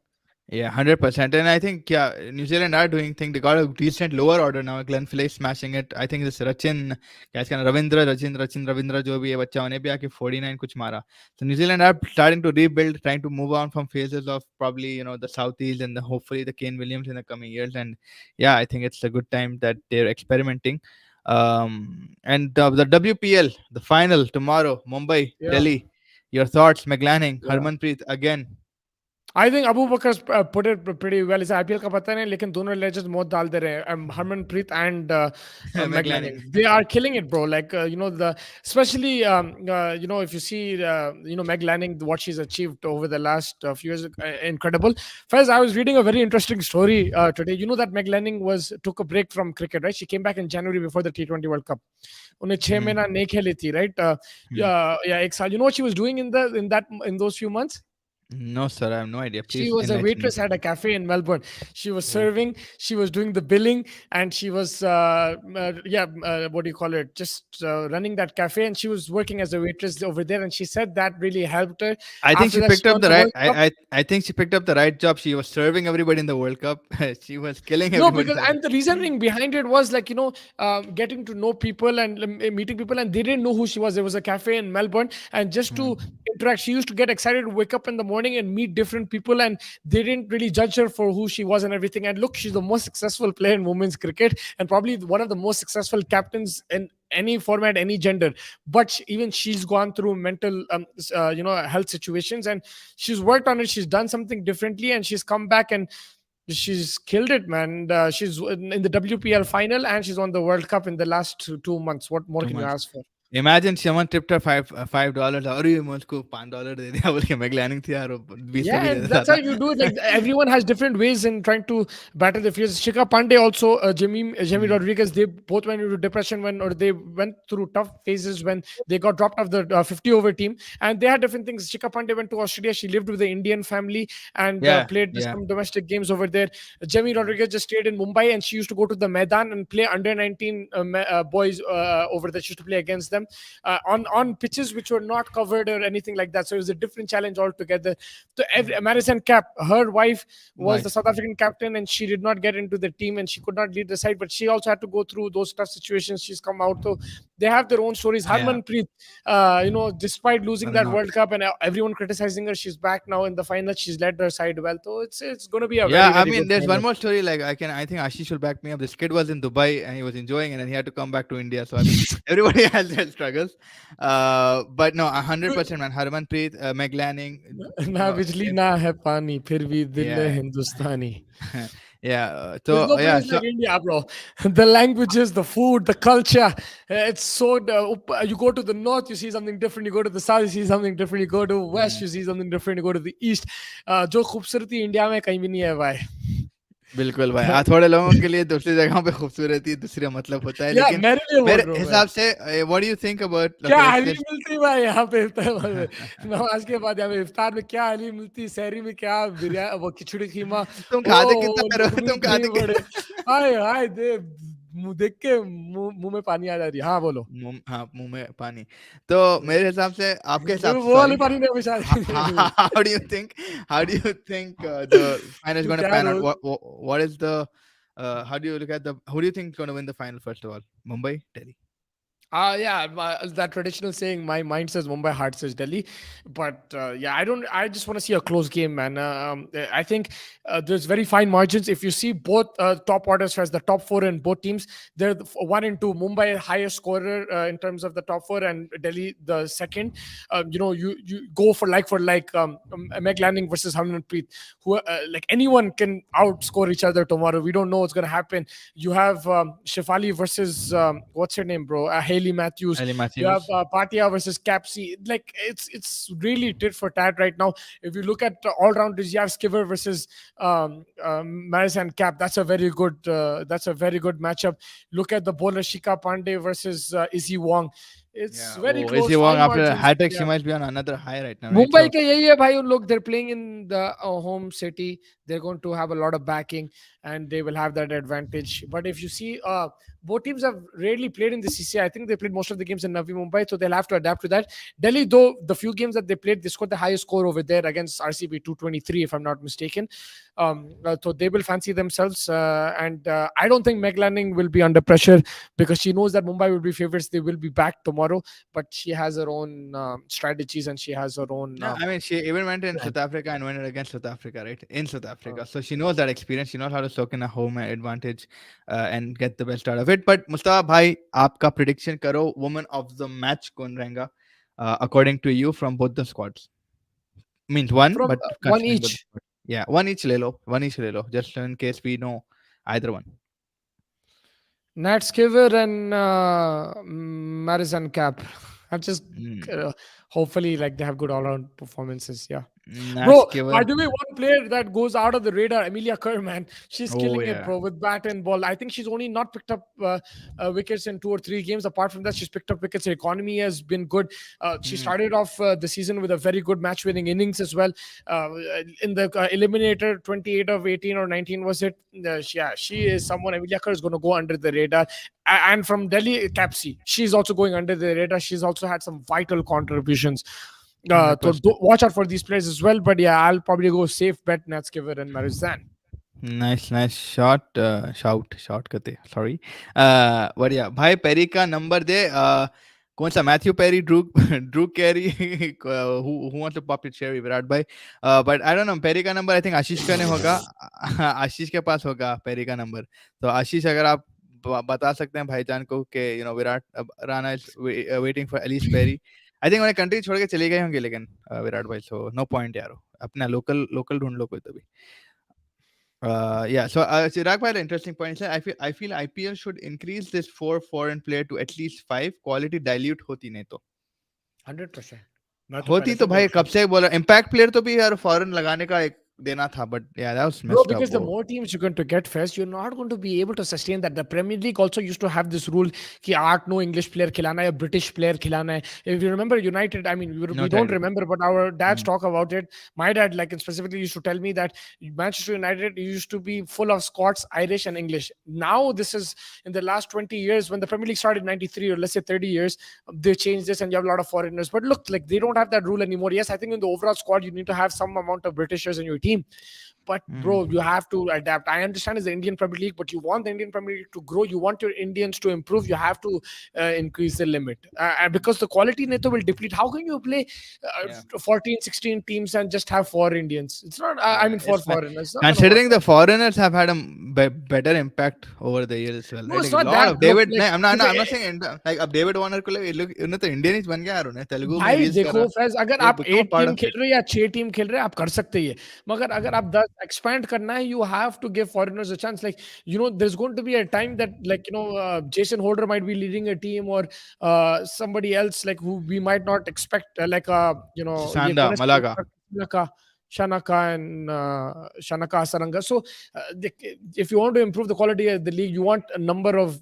Yeah, 100%. And I think, yeah, New Zealand are doing thing. They got a decent lower order now. Glenn Phillips smashing it. I think this Rachin, guys, kind of Rachin Ravindra, jo bhi hai bacha, unhe bhi aake 49 kuch mara. So New Zealand are starting to rebuild, trying to move on from phases of probably, the Southeast and hopefully the Kane Williams in the coming years. And yeah, I think it's a good time that they're experimenting. And the WPL, the final tomorrow, Mumbai, Yeah. Delhi. Your thoughts, McLanning, Yeah. Harmanpreet again. I think Abu Bakar's put it pretty well. इसे IPL का पता नहीं लेकिन दोनों legends मौत डाल दे रहे हैं. Harmanpreet and McLanning. McLanning. They are killing it, bro. Like the especially if you see McLanning what she's achieved over the last few years, incredible. First, I was reading a very interesting story today. You know that McLanning took a break from cricket, right? She came back in January before the T20 World Cup. उन्हें 6 महीना नहीं खेली थी, right? Hmm. Yeah, एक साल. You know what she was doing in those few months? No, sir, I have no idea. She Please was a enlighten me. waitress at a cafe in Melbourne. She was Oh. serving, she was doing the billing, and she was, what do you call it? Just running that cafe, and she was working as a waitress over there. And she said that really helped her. I think After she that, she picked up won the the right. World Cup. I think she picked up the right job. She was serving everybody in the World Cup. She was killing No, everybody. because and the reasoning behind it was like getting to know people and meeting people, and they didn't know who she was. There was a cafe in Melbourne, and just Hmm. to interact, she used to get excited to wake up in the morning and meet different people, and they didn't really judge her for who she was and everything. And look, she's the most successful player in women's cricket, and probably one of the most successful captains in any format, any gender. But even she's gone through mental, health situations, and she's worked on it. She's done something differently, and she's come back and she's killed it, man. She's in the WPL final and she's won the World Cup in the last 2 months. What more Too can you much. ask for? Imagine someone tipped her $5 और ये मुझको $5 दे दिया बोल के मैं ग्लैनिंग थी यार 20 तो भी Yeah, दे and देता that's how था. you do it. Like everyone has different ways in trying to batter the fears. Shika Pandey also, Jimmy Hmm. Rodriguez, they both went into depression or they went through tough phases when they got dropped off the 50 over team, and they had different things. Shika Pandey went to Australia. She lived with the Indian family and Yeah, played yeah. some domestic games over there. Jimmy Hmm. Rodriguez just stayed in Mumbai, and she used to go to the Maidan and play under 19 boys over there. She used to play against them on pitches which were not covered or anything like that. So it was a different challenge altogether. So every Madison Cap, her wife was the Nice. South African captain, and she did not get into the team, and she could not lead the side. But she also had to go through those tough situations. She's come out, so they have their own stories. Yeah. Harmanpreet, despite losing Run that out. World Cup and everyone criticizing her, she's back now in the final. She's led her side well, so it's going to be a Yeah, very I very mean, good there's one final. more story. Like I think Ashish will back me up. This kid was in Dubai and he was enjoying it, and he had to come back to India. So I mean, everybody has their struggles. But no, 100%, man. Harmanpreet, Meg Lanning, ना बिजली ना है पानी फिर भी दिल है yeah, Hindustani. yeah. There's no Yeah, place so like India, bro. The languages, the food, the culture. It's so. You go to the north, you see something different. You go to the south, you see something different. You go to west, yeah. you see something different. You go to the east. जो खूबसूरती India में कहीं भी नहीं है भाई. बिल्कुल भाई, थोड़े लोगों के लिए दूसरी जगहों पे खूबसूरती दूसरा मतलब होता है, या लेकिन मेरे लिए बोल मेरे रहा हूँ मैं। हिसाब से what do you think about, क्या ओके लेट्स हलीम लेट्स मिलती भाई यहाँ पे इफ्तार में, नमाज के बाद यहाँ पे इफ्तार में क्या हलीम मिलती, सहरी में क्या बिरयानी, वो खिचड़ी कीमा, तुम ओ खाते कितना करो, लोनी तुम दही खाते बड़े, हाय हाय दे, मुंह देख के मुंह में पानी आ जा रही है। हाँ बोलो। मुंह, हाँ मुंह में पानी। तो मेरे हिसाब से, आपके हिसाब तो से वो वाली सॉरी, पानी नहीं बचा रही। How do you think, how do you think the final is to gonna क्या pan out, रोज। what is the how do you look at the, who do you think is going to win the final first of all? Mumbai, Delhi? Yeah, that traditional saying, my mind says Mumbai, heart says Delhi. But yeah, I don't. I just want to see a close game, man. I think there's very fine margins. If you see both top orders as the top four in both teams, they're one and two. Mumbai highest scorer in terms of the top four, and Delhi the second. You go for like Meg Lanning versus Harmanpreet, who like anyone can outscore each other tomorrow. We don't know what's gonna happen. You have Shefali versus what's her name, bro? Haley Matthews. Ali You have Matthews. Patia versus Capsy. Like it's really tit for tat right now. If you look at all rounders, you have Skiver versus Maris and Cap. That's a very good matchup. Look at the bowler Shika Pandey versus Izzy Wong. It's Yeah. very Oh, is he close, wrong fine after a margins. hat trick? She Yeah. must be on another high right now, right? Mumbai So के यही है भाई, उन लोग they're playing in the home city. They're going to have a lot of backing and they will have that advantage. But if you see, both teams have rarely played in the CCI. I think they played most of the games in Navi Mumbai, so they'll have to adapt to that. Delhi, though, the few games that they played, they scored the highest score over there against RCB 223, if I'm not mistaken. So they will fancy themselves. And I don't think Meg Lanning will be under pressure because she knows that Mumbai will be favorites. They will be back tomorrow, but she has her own strategies and she has her own yeah, I mean, she even went in plan. South Africa and went against South Africa, right? In South Uh, Africa. So she knows that experience. She knows how to soak in a home advantage and get the best out of it. But Mustafa bhai, आपका prediction करो, woman of the match कौन रहेगा according to you from both the squads? Means one, from but one considering both the each. squads. Yeah, one each ले लो, one each ले लो, just in case we know either one. Nat Skiver and Madison Cap. I just Mm. uh, hopefully like they have good all round performances. Yeah. That's Bro, by given. the way, one player that goes out of the radar, Amelia Kerr, man, she's Oh killing it, yeah. bro, with bat and ball. I think she's only not picked up wickets in 2 or 3 games. Apart from that, she's picked up wickets. Her economy has been good. She Hmm. started off the season with a very good match-winning innings as well. Uh, in the eliminator, 28 of 18 or 19 was it? She is someone. Amelia Kerr is going to go under the radar. And from Delhi, Capsy, she's also going under the radar. She's also had some vital contributions. So 100%. watch out for these players as well. But yeah, I'll probably go safe bet Natskiver and Marizan. Nice nice shot, shot कहते, sorry. बढ़िया भाई, Perry का number दे। कौन सा, Matthew Perry, Drew Drew Carey, who wants to pop it, share Virat भाई। But I don't know Perry का number, I think Ashish का नहीं होगा। आशीष के पास होगा पेरी का नंबर। तो आशीष, अगर आप बता सकते हैं भाईजान को कि Virat Rana is waiting for Ellyse Perry. I think उन्हें कंट्री छोड़ के चले गए होंगे, लेकिन विराट भाई, सो नो पॉइंट यार, अपना लोकल लोकल ढूंढ लो कोई तो भी। Yeah. So, Chirag, quite an interesting point. Sir, I feel IPL should increase this 4 foreign player to at least 5. Quality dilute होती नहीं तो 100%. मैं तो होती पहले तो से भाई बोल रहा कब हूँ. से बोला, इम्पैक्ट प्लेयर तो भी यार फॉरेन लगाने का एक देना था, बट या that was Bro, messed up because the वो। more teams you're going to get first, you're not going to be able to sustain that. The Premier League also used to have this rule कि आठ no English player खिलाना है, British player खिलाना है. If you remember United, I mean, we not don't idea. remember, but our dads talk about it. My dad, like, specifically used to tell me that Manchester United used to be full of Scots, Irish, and English. Now, this is in the last 20 years, when the Premier League started in 93, or let's say 30 years, they changed this and you have a lot of foreigners. But look, like, they don't have that rule anymore. Yes, I think in the overall squad, you need to have some amount of Britishers in your team. But bro, you have to adapt. I understand it's the Indian Premier League, but you want the Indian Premier League to grow. You want your Indians to improve. You have to increase the limit. And because the quality neto will deplete. How can you play या 14, 16 teams and just have four Indians? It's not. I yeah, mean, four it's not, foreigners. It's not gonna work considering the out. foreigners have had a better impact over the years as well, No, right? it's Like a not lot that. of Look, David, like, I'm not saying like अब David Warner को लोग उन्हें तो Indian ही बन गया यार, उन्हें तेलुगु में भाई रील्स कर देखो रहा, फैज, अगर they आप become a 8 part team of खेल it. रहे हैं या 6 टीम खेल रहे हैं, आप कर सकते ही है. मगर अगर आप 10 एक्सपैंड करना है, you have to give foreigners a chance. Like, there is going to be a time that, like, Jason Holder might be leading a team, or somebody else like who we might not expect, like, ये Sanda कौन है, Malaga. Sri Lanka. Shanaka and Shanaka Saranga. So, if you want to improve the quality of the league, you want a number of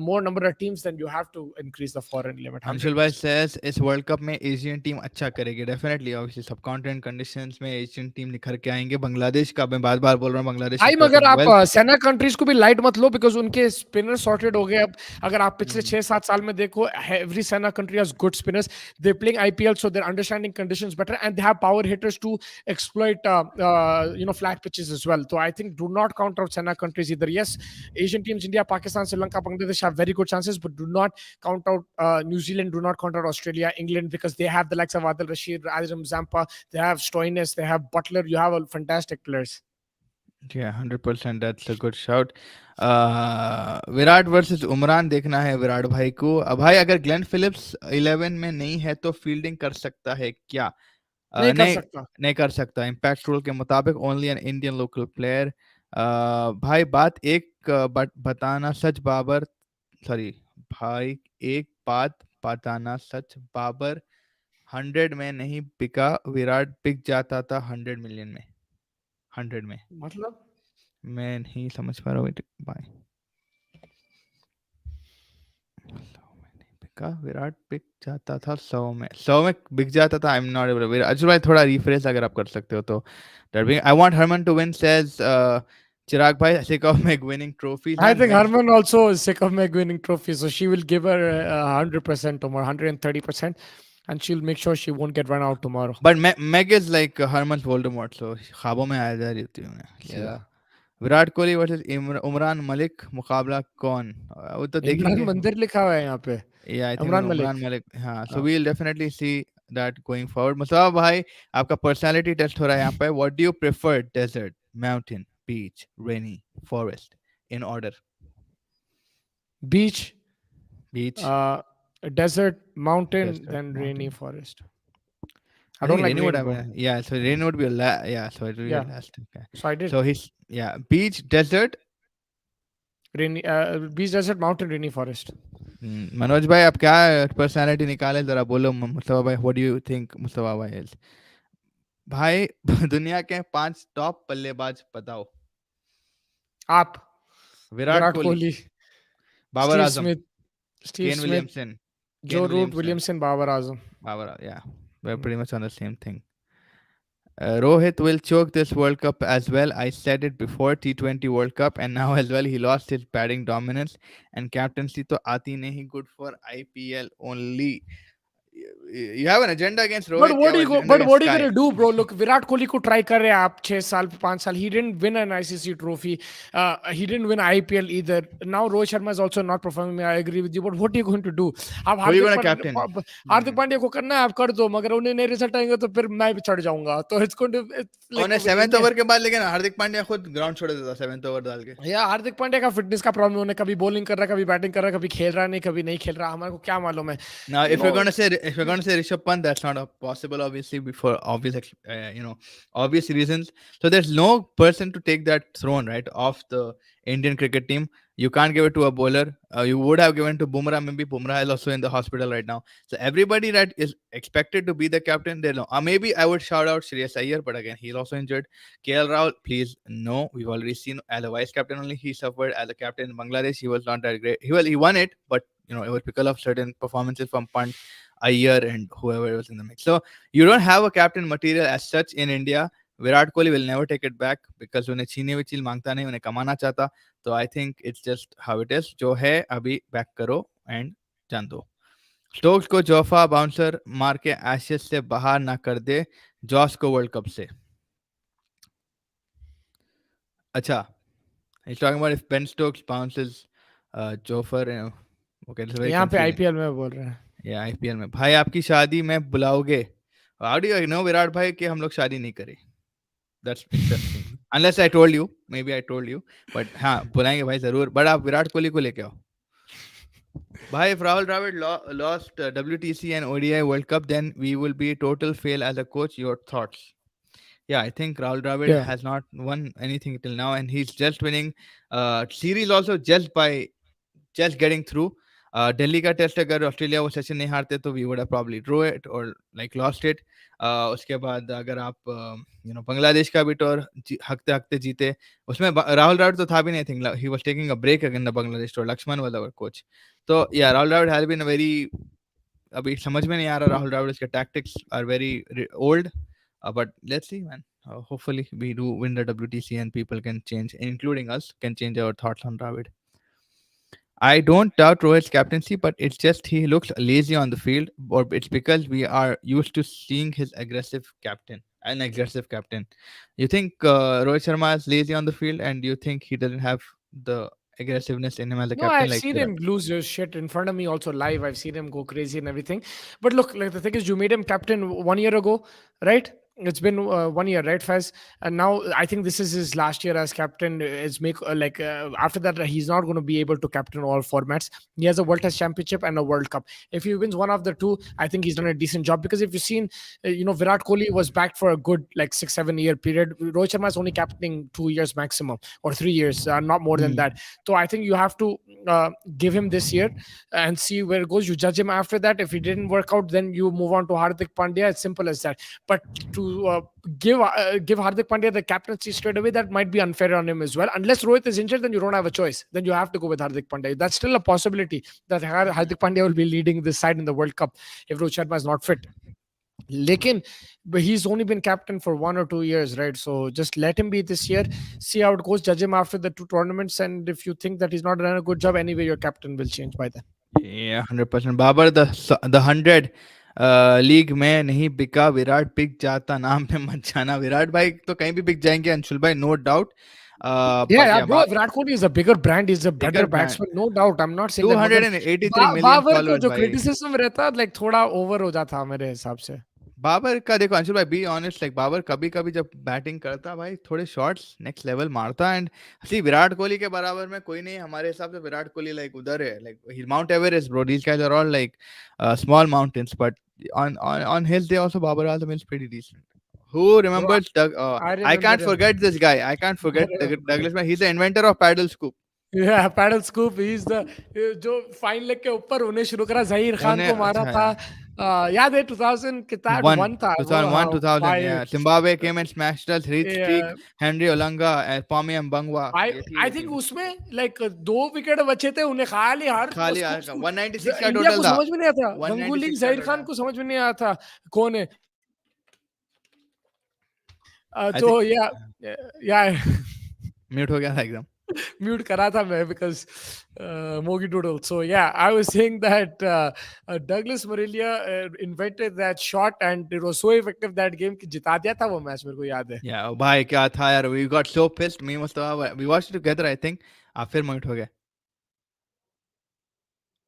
more number of teams, then you have to increase the foreign limit Anshul भाई 100%. says इस world cup में Asian team अच्छा करेगी definitely obviously सब continent conditions में Asian team निखर के आएंगे बांग्लादेश का मैं बार बार बोल रहा हूँ बांग्लादेश इज भाई मगर परफॉर्मिंग आप वेल सेना कंट्रीज को भी लाइट मत लो, बिकॉज उनके स्पिनर सॉर्टेड हो गए अब. अगर आप पिछले 6-7 साल में देखो, every SENA country has good spinners. They playing IPL, so they're understanding conditions better, and they have power hitters to exploit flat pitches as well. So I think do not count out Sena countries either. Yes, Asian teams India, Pakistan, Sri Lanka, Bangladesh have very good chances, but do not count out New Zealand, do not count out Australia, England, because they have the likes of Adil Rashid, Adam Zampa, they have Stoinis, they have Butler. You have a fantastic players. Yeah, 100%. That's a good shout. Virat versus Umran देखना है विराट भाई को. भाई अगर Glenn Phillips 11 में नहीं है तो फील्डिंग कर सकता है क्या? नहीं कर नहीं, सकता. नहीं कर सकता. इम्पैक्ट रूल के मुताबिक only an Indian local player. भाई बात एक बताना सच बाबर, सॉरी भाई एक बात बताना सच बाबर 100 में नहीं बिका, विराट बिक जाता था 100 मिलियन में. 100 में मतलब मैं नहीं समझ पा रहा हूँ भाई. 100 में नहीं बिका, विराट बिक जाता था 100 में बिक जाता था. I am not able. Ajay भाई थोड़ा रिफ्रेश अगर आप कर सकते हो तो. I want Harman to win says Chirag भाई sick of meg winning trophies I man. think Harman also is sick of Meg winning trophies, so she will give her 100% tomorrow, 130%, and she'll make sure she won't get run out tomorrow. But Meg is like Herman's Voldemort, so ख्वाबों में आ जा रही होती है उन्हें सीधा. Yeah. Virat Kohli versus Umran Malik, मुकाबला कौन? वो तो इमरान देखेंगे. मंदिर लिखा हुआ है यहाँ पे. Yeah, I think Imran Malik. Umran Malik. हाँ, so हाँ. we'll definitely see that going forward. Mustafa भाई आपका पर्सनालिटी टेस्ट हो रहा है यहाँ पे. What do you prefer? Desert, mountain, beach, rainy, forest? In order. Beach, Beach. uh, desert, mountain, Desert, then rainy mountain. forest. I I don't think like rainy would rain, have. bro. Yeah, so rainy would be yeah, so it will be a Yeah, last. Okay. so I did So he's yeah, beach, desert. rainy, beach, desert, mountain, rainy forest. Manoj भाई आप क्या personality निकाले जरा बोलो. मुस्तफा भाई what do you think Mustafa भाई is? भाई दुनिया के 5 टॉप बल्लेबाज बताओ. आप, Virat Virat Kohli, Kohli, Babar Steve Azam, Smith, Steve Kane Smith, Williamson, Joe Kane Root, Williamson, Williamson, Babar Azam. Babar. Yeah, we're Hmm. pretty much on the same thing. Rohit will choke this World Cup as well. I said it before T20 World Cup, and now as well he lost his batting dominance and captaincy. तो आती नहीं, good for IPL only. You have an agenda against But Rohit. You what have do an you go? agenda But against what are you Sky. gonna do, bro? Look, Virat Kohli को try कर रहे हैं आप 6 साल 5 साल. He didn't win an ICC trophy. He didn't win IPL either. Now Rohit Sharma is also not performing. I agree with you. But what are you going to do? आप Who are you gonna captain? Hardik Pandya को करना है, आप कर दो. मगर उन्हें नहीं रिजल्ट आएंगे तो फिर मैं भी चढ़ जाऊंगा. तो it's like उन्हें सेवेंथ India. ओवर के बाद लेकिन हार्दिक पांड्या खुद ग्राउंड छोड़ देता सेवेंथ ओवर डाल के. या हार्दिक पांड्या का फिटनेस का प्रॉब्लम. उन्हें कभी बॉलिंग कर रहा है, कभी बैटिंग कर रहा है, कभी खेल रहा नहीं, कभी नहीं खेल रहा. हमारे को क्या मालूम है? Now, You know. if you're gonna say Rishabh Pant, that's not possible, obviously, before obvious, obvious reasons. So there's no person to take that throne, right, off the Indian cricket team. You can't give it to a bowler. You would have given to Bumrah. Maybe Bumrah is also in the hospital right now. So everybody that is expected to be the captain, they know. Maybe I would shout out Shreyas Iyer, but again, he's also injured. KL Rahul, please no. We've already seen as a vice captain only he suffered. As a captain in Bangladesh, he was not that great. He won it, but it was because of certain performances from Pant, Iyer, and whoever was in the mix. So you don't have a captain material as such in India. Virat Kohli will never take it back because उन्हें छीने हुई चीज मांगता नहीं, उन्हें कमाना चाहता. तो I think it's just how it is. जो है अभी बैक करो एंड जान दो. स्टोक्स को जोफा बाउंसर मार के एशेज से बाहर ना कर दे जॉस को वर्ल्ड कप से. अच्छा, he's talking about if Ben Stokes bounces Jofar. Okay, it's very यहाँ पे confusing. आईपीएल में बोल रहे हैं. या आईपीएल में. भाई आपकी शादी में बुलाओगे? How do you know Virat भाई कि हम लोग शादी नहीं करें? That's interesting. Unless I told you, maybe I told you, but हाँ बुलाएंगे भाई जरूर. बट आप विराट कोहली को लेके आओ भाई. if Rahul Dravid lost WTC and ODI World Cup, then we will be total fail as a coach. Your thoughts? Yeah, I think Rahul Dravid Yeah. has not won anything till now, and he's just winning series also just by just getting through. Delhi का test अगर Australia वो session नहीं हारते तो we would have probably draw it और like lost it. उसके बाद अगर आप बांग्लादेश का भी टूर हकते हकते जीते, उसमें राहुल द्रविड़ तो था भी नहीं, think he was taking a break again the Bangladesh tour, Laxman was our coach. तो yeah Rahul Dravid has been very, अभी समझ में नहीं आ रहा राहुल द्रविड़, के tactics are very old, but let's see man, hopefully we do win the WTC and people can change, including us, can change our thoughts on Dravid. I don't doubt Rohit's captaincy, but it's just he looks lazy on the field, or it's because we are used to seeing his aggressive captain, an aggressive captain. You think Rohit Sharma is lazy on the field, and you think he doesn't have the aggressiveness in him as a No, captain I've like seen Virat? him lose his shit in front of me also live. I've seen him go crazy and everything. But look, like the thing is, you made him captain 1 year ago, right? It's been 1 year, right, Faz? And now I think this is his last year as captain. Is make like after that he's not going to be able to captain all formats. He has a World Test Championship and a World Cup. If he wins one of the two, I think he's done a decent job. Because if you've seen, Virat Kohli was back for a good like 6 7 year period. Rohit Sharma is only captaining 2 years maximum or 3 years, not more than that. Hmm. So I think you have to uh, give him this year and see where it goes. You judge him after that. If he didn't work out, then you move on to Hardik Pandya. It's simple as that. But to give Hardik Pandya the captaincy straight away, that might be unfair on him as well. Unless Rohit is injured, then you don't have a choice. Then you have to go with Hardik Pandya. That's still a possibility that Hardik Pandya will be leading this side in the World Cup if Rohit Sharma is not fit. Lekin, but he's only been captain for 1 or 2 years, right? So just let him be this year, see how it goes, judge him after the two tournaments, and if you think that he's not done a good job, anyway, your captain will change by then. Yeah, 100%. Babar, the 100 league में नहीं बिका, विराट बिक जाता, नाम पे मत जाना। विराट भाई तो कहीं भी बिक जाएंगे, अंशुल भाई, no doubt. Yeah, but yeah, yeah bro. Virat Kohli is a bigger brand. He's a better bigger brand, batsman, no doubt. I'm not saying that. Magar 283 million Babar का फॉलोअर्स जो भाई। criticism रहता like थोड़ा over हो जाता मेरे हिसाब से. बाबर का देखो अंशुल भाई, बी ऑनेस्ट, लाइक बाबर कभी कभी जब बैटिंग करता भाई, थोड़े शॉट्स नेक्स्ट लेवल मारता। एंड सी विराट कोहली के बराबर में कोई नहीं हमारे हिसाब से। विराट कोहली लाइक उधर है, like he mount Everest bro, these guys are all like small mountains, but on hills they also, Babar also means pretty decent. Who Bro, remembers I I remember can't him. forget this guy, I can't forget Douglas Man. He's the inventor of paddle scoop. Yeah, paddle scoop is the जो fine leg के ऊपर होने शुरू करा, जहीर खान उन्हें को मारा अच्छा, था। याद है 2000 कितना one, वन था वो, हाँ 2001, 2000, भाई। yeah, Zimbabwe came and smashed us, Heath Streak, ये Henry Olanga, Pami Mbangwa, भाई ये थी आई वो थिंक टीम। उसमें लाइक 2 विकेट बचे थे, उन्हें खाली हार खाली स्कूप आया, स्कूप। 196 का इंडिया टोटल को था, समझ में नहीं आता, गंगुली 196 का जहीर खान टोटल। को समझ में नहीं आया था कौन है। आई तो थिंक या म्यूट हो गया था एकदम। म्यूट करा था मैं बिकॉज मोगी doodle. So yeah I was saying that Douglas Morelia invented that shot and it was so effective that game कि जिता दिया था वो मैच, मेरे को याद है। या भाई क्या था यार, we got so pissed, me Mustafa, we watched together I think. आप फिर म्यूट हो गए।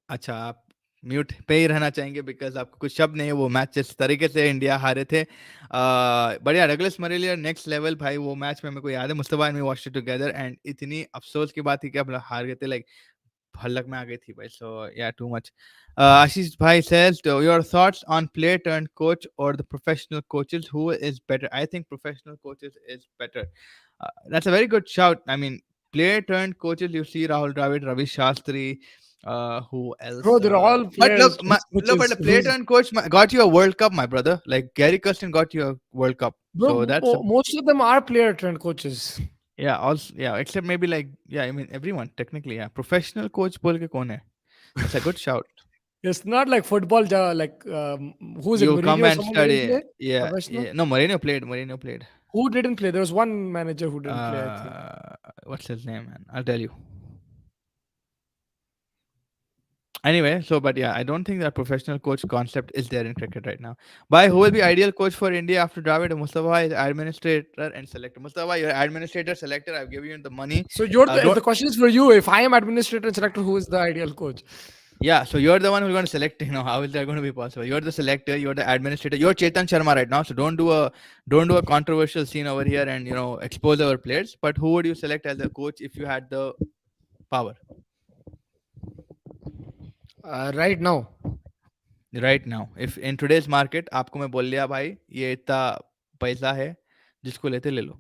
अच्छा, आप म्यूट पे ही रहना चाहेंगे बिकॉज आपको कुछ शब्द नहीं है, वो मैच जिस तरीके से इंडिया हारे थे। बढ़िया, डगलस मरेलिया नेक्स्ट लेवल भाई। वो मैच में मेरे को याद है, Mustafa and me watched it together, and इतनी अफसोस की बात थी कि हम हार गए थे, लाइक हल्लक में आ गई थी भाई। सो या टू मच। आशीष भाई says your thoughts on player turned coach or the professional coaches, who is better? I think professional coaches is better. That's a very good shout. I mean, player turned coaches, you see Rahul Dravid, Ravi Shastri, who else? Bro, they're all But players, look, but coaches. the player turned coach got you a World Cup, my brother. Like Gary Kirsten got you a World Cup. Bro, So that's a, most of them are player turned coaches. yeah, also, yeah, except maybe like, yeah, I mean everyone technically, yeah. Professional coach बोल के कौन है? That's a good shout. It's not like football, like who is it? You come Mourinho or and someone didn't study. play Yeah, professional. yeah. No, Mourinho played. Mourinho played. Who didn't play? There was one manager who didn't play, I think. Uh, what's his name, man? I'll tell you. Anyway, so but yeah, I don't think that professional coach concept is there in cricket right now. By who will be ideal coach for India after Dravid? Mustafa is administrator and selector. Mustafa, you're administrator, selector. I've given you the money. So you're if Don't. the question is for you, if I am administrator and selector, who is the ideal coach? Yeah, so you're the one who's going to select. How is that going to be possible? You're the selector. You're the administrator. You're Chetan Sharma right now. So don't do a controversial scene over here and expose our players. But who would you select as a coach if you had the power Right now. right now? If in today's market, आपको मैं बोल लिया भाई, ये इतना पैसा है, जिसको लेते ले लो.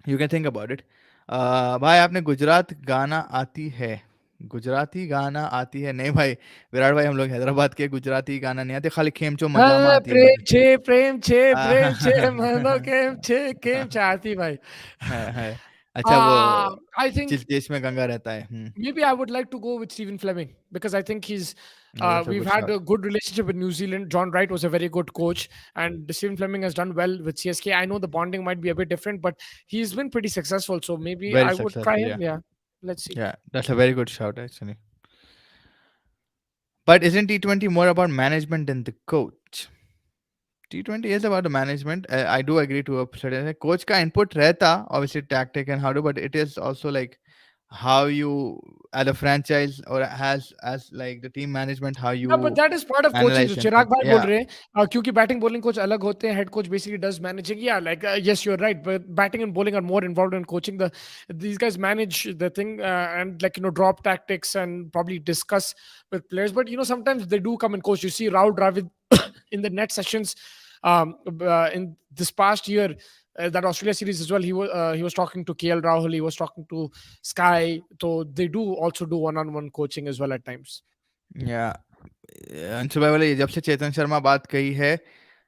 You can think about it. भाई आपने गुजरात गाना आती है, गुजराती गाना आती है? नहीं भाई, विराट भाई, हम लोग हैदराबाद के, गुजराती गाना नहीं आते, खाली खेमचो मजामा हाँ, आती है बस। प्रेम छे मनो केम छे आती भाई. है। अच्छा वो, I think जिस देश में गंगा रहता है। maybe I would like to go with Stephen Fleming because I think he's. That's a We've good had shot. a good relationship with New Zealand. John Wright was a very good coach, and Stephen Fleming has done well with CSK. I know the bonding might be a bit different, but he's been pretty successful. So maybe very I would try successful या, him. Yeah, let's see. That's a very good shot actually. But isn't T20 more about management than the coach? T20 is about the management. I do agree to a certain extent. Coach का input रहता, obviously tactic and how to, but it is also like how you, at a franchise or as like the team management, how Yeah, but you that is part of coaching. जो analyze and stuff. चिराग भाई बोल Yeah, रहे हैं क्योंकि batting bowling coach अलग होते हैं, head coach basically does managing. Yeah, like yes, you're right. But batting and bowling are more involved in coaching. These guys manage the thing and like drop tactics and probably discuss with players. But sometimes they do come and coach. You see Rahul Dravid in the net sessions in this past year. That Australia series as well. He was talking to KL Rahul. He was talking to Sky. So they do also do one-on-one coaching as well at times. yeah. Anshu भाई बोले, जब से चेतन शर्मा बात कही है,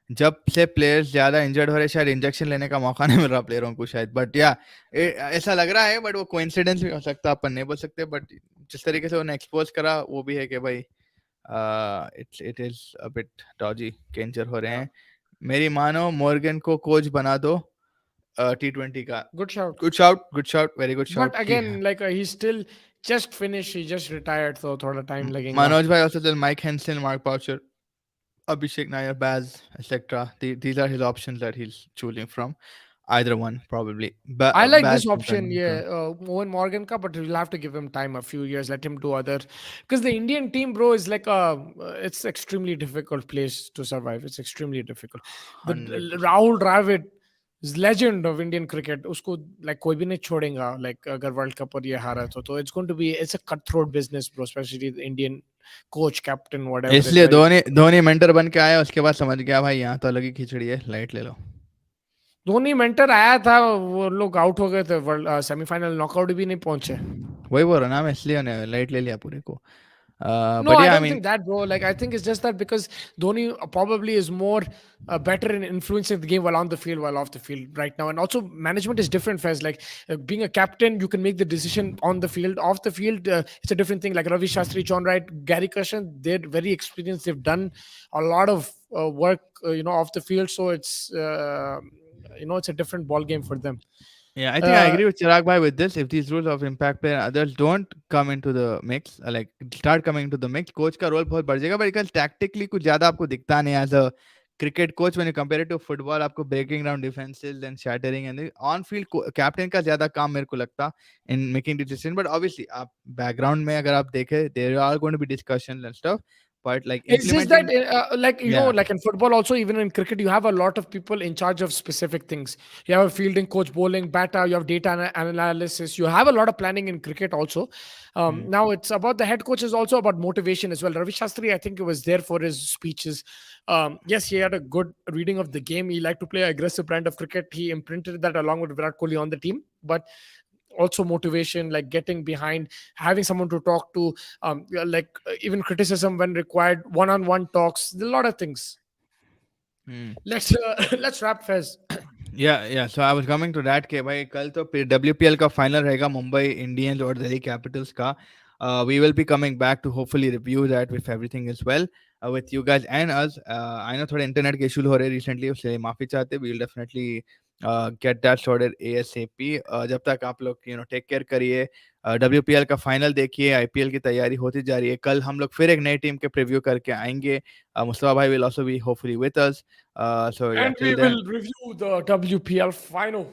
जब से players ज्यादा इंजर्ड हो रहे, शायद इंजेक्शन लेने का मौका नहीं मिल रहा प्लेयरों को शायद, बट या ऐसा लग रहा है, बट वो कोइंसिडेंस भी हो सकता है, अपन नहीं बोल सकते, बट जिस तरीके से उन्हें एक्सपोज करा वो भी है कि भाई it is a bit Doge के इंजर हो रहे Yeah, हैं। मेरी मानो मॉर्गन को कोच बना दो T20 का। good shout. Good shout, good shout, very good But shout की है। again, like he's still just finished. He just retired, so थोड़ा time लगेगा. मनोज भाई also tell Mike Henson, Mark Poucher, Abhishek Nair, Baz, etc. These are his options that he's choosing from. Either one, probably. I like Baz this is option, done. yeah, Owen Morgan ka, but we'll have to give him time, a few years, let him do other. Because the Indian team, bro, is like it's extremely difficult place to survive. It's extremely difficult. The 100%. Rahul Dravid is legend of Indian cricket. उसको like कोई भी नहीं छोड़ेगा. Like अगर World Cup और ये हारा तो it's going to be, it's a cutthroat business, bro. Especially the Indian coach, captain, whatever it, इसलिए right? धोनी धोनी मेंटर बन के आया, उसके बाद समझ गया भाई यहाँ तो अलग ही खिचड़ी है, लाइट ले लो। धोनी मेंटर आया था, वो लोग आउट हो गए थे, वर्ल्ड सेमीफाइनल नॉकआउट भी नहीं पहुंचे. वही बोल रहा ना मैं, इसलिए उन्हें लाइट ले लिया पूरे को। No, बट I या आई don't mean, think that, bro. Like, I think it's just that because Dhoni probably is more better in influencing the game while on the field, while off the field right now. And also, management is different, Fez. Like, being a captain, you can make the decision on the field. Off the field, it's a different thing. Like Ravi Shastri, John Wright, Gary Cushion, they're very experienced. They've done a lot of work, off the field. So it's a different ball game for them. yeah, I think I Uh, agree with Chirag bhai with this. If these rules of impact player and others don't come into the mix, like start coming into the mix, coach का role बहुत बढ़ जाएगा, but because tactically कुछ ज़्यादा आपको दिखता नहीं as a cricket coach when you compare it to football, आपको breaking down defenses and shattering and on field captain का ज़्यादा काम मेरे को लगता in making decision, but obviously आप background में अगर आप देखें, there are going to be discussions and stuff, but like It's just that, implementing, like yeah. like in football, also even in cricket, you have a lot of people in charge of specific things. You have a fielding coach, bowling, batter. You have data analysis. You have a lot of planning in cricket also. Hmm. Now it's about the head coach is also about motivation as well. Ravi Shastri, I think, it was there for his speeches. Yes, he had a good reading of the game. He liked to play aggressive brand of cricket. He imprinted that along with Virat Kohli on the team. But also motivation, like getting behind, having someone to talk to, yeah, like even criticism when required, one-on-one talks, a lot of things. Hmm. Let's let's wrap, Fez. Yeah so I was coming to that कि भाई कल तो फिर WPL का final रहेगा, Mumbai Indians और Delhi Capitals का। We will be coming back to hopefully review that if everything is well with you guys and us. I know थोड़े इंटरनेट के इशू हो रहे रिसेंटली, उससे माफी चाहते। We will definitely get that sorted ASAP। जब तक आप लोग टेक केयर करिए, WPL का फाइनल देखिए, IPL की तैयारी होती जा रही है। कल हम लोग फिर एक नई टीम के प्रीव्यू करके आएंगे। मुस्तफा भाई will also be hopefully with us. So yeah, And till we then, will review the WPL final.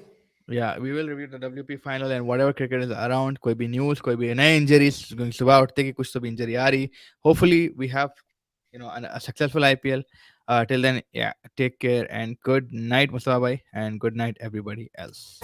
yeah, we will review the WP final and whatever cricket is around. कोई भी news, कोई भी नए injuries, सुबह उठते कि कुछ तो भी injury आ रही। Hopefully we have a successful IPL. Till then, yeah, take care and good night, Mustafa bhai, and good night everybody else.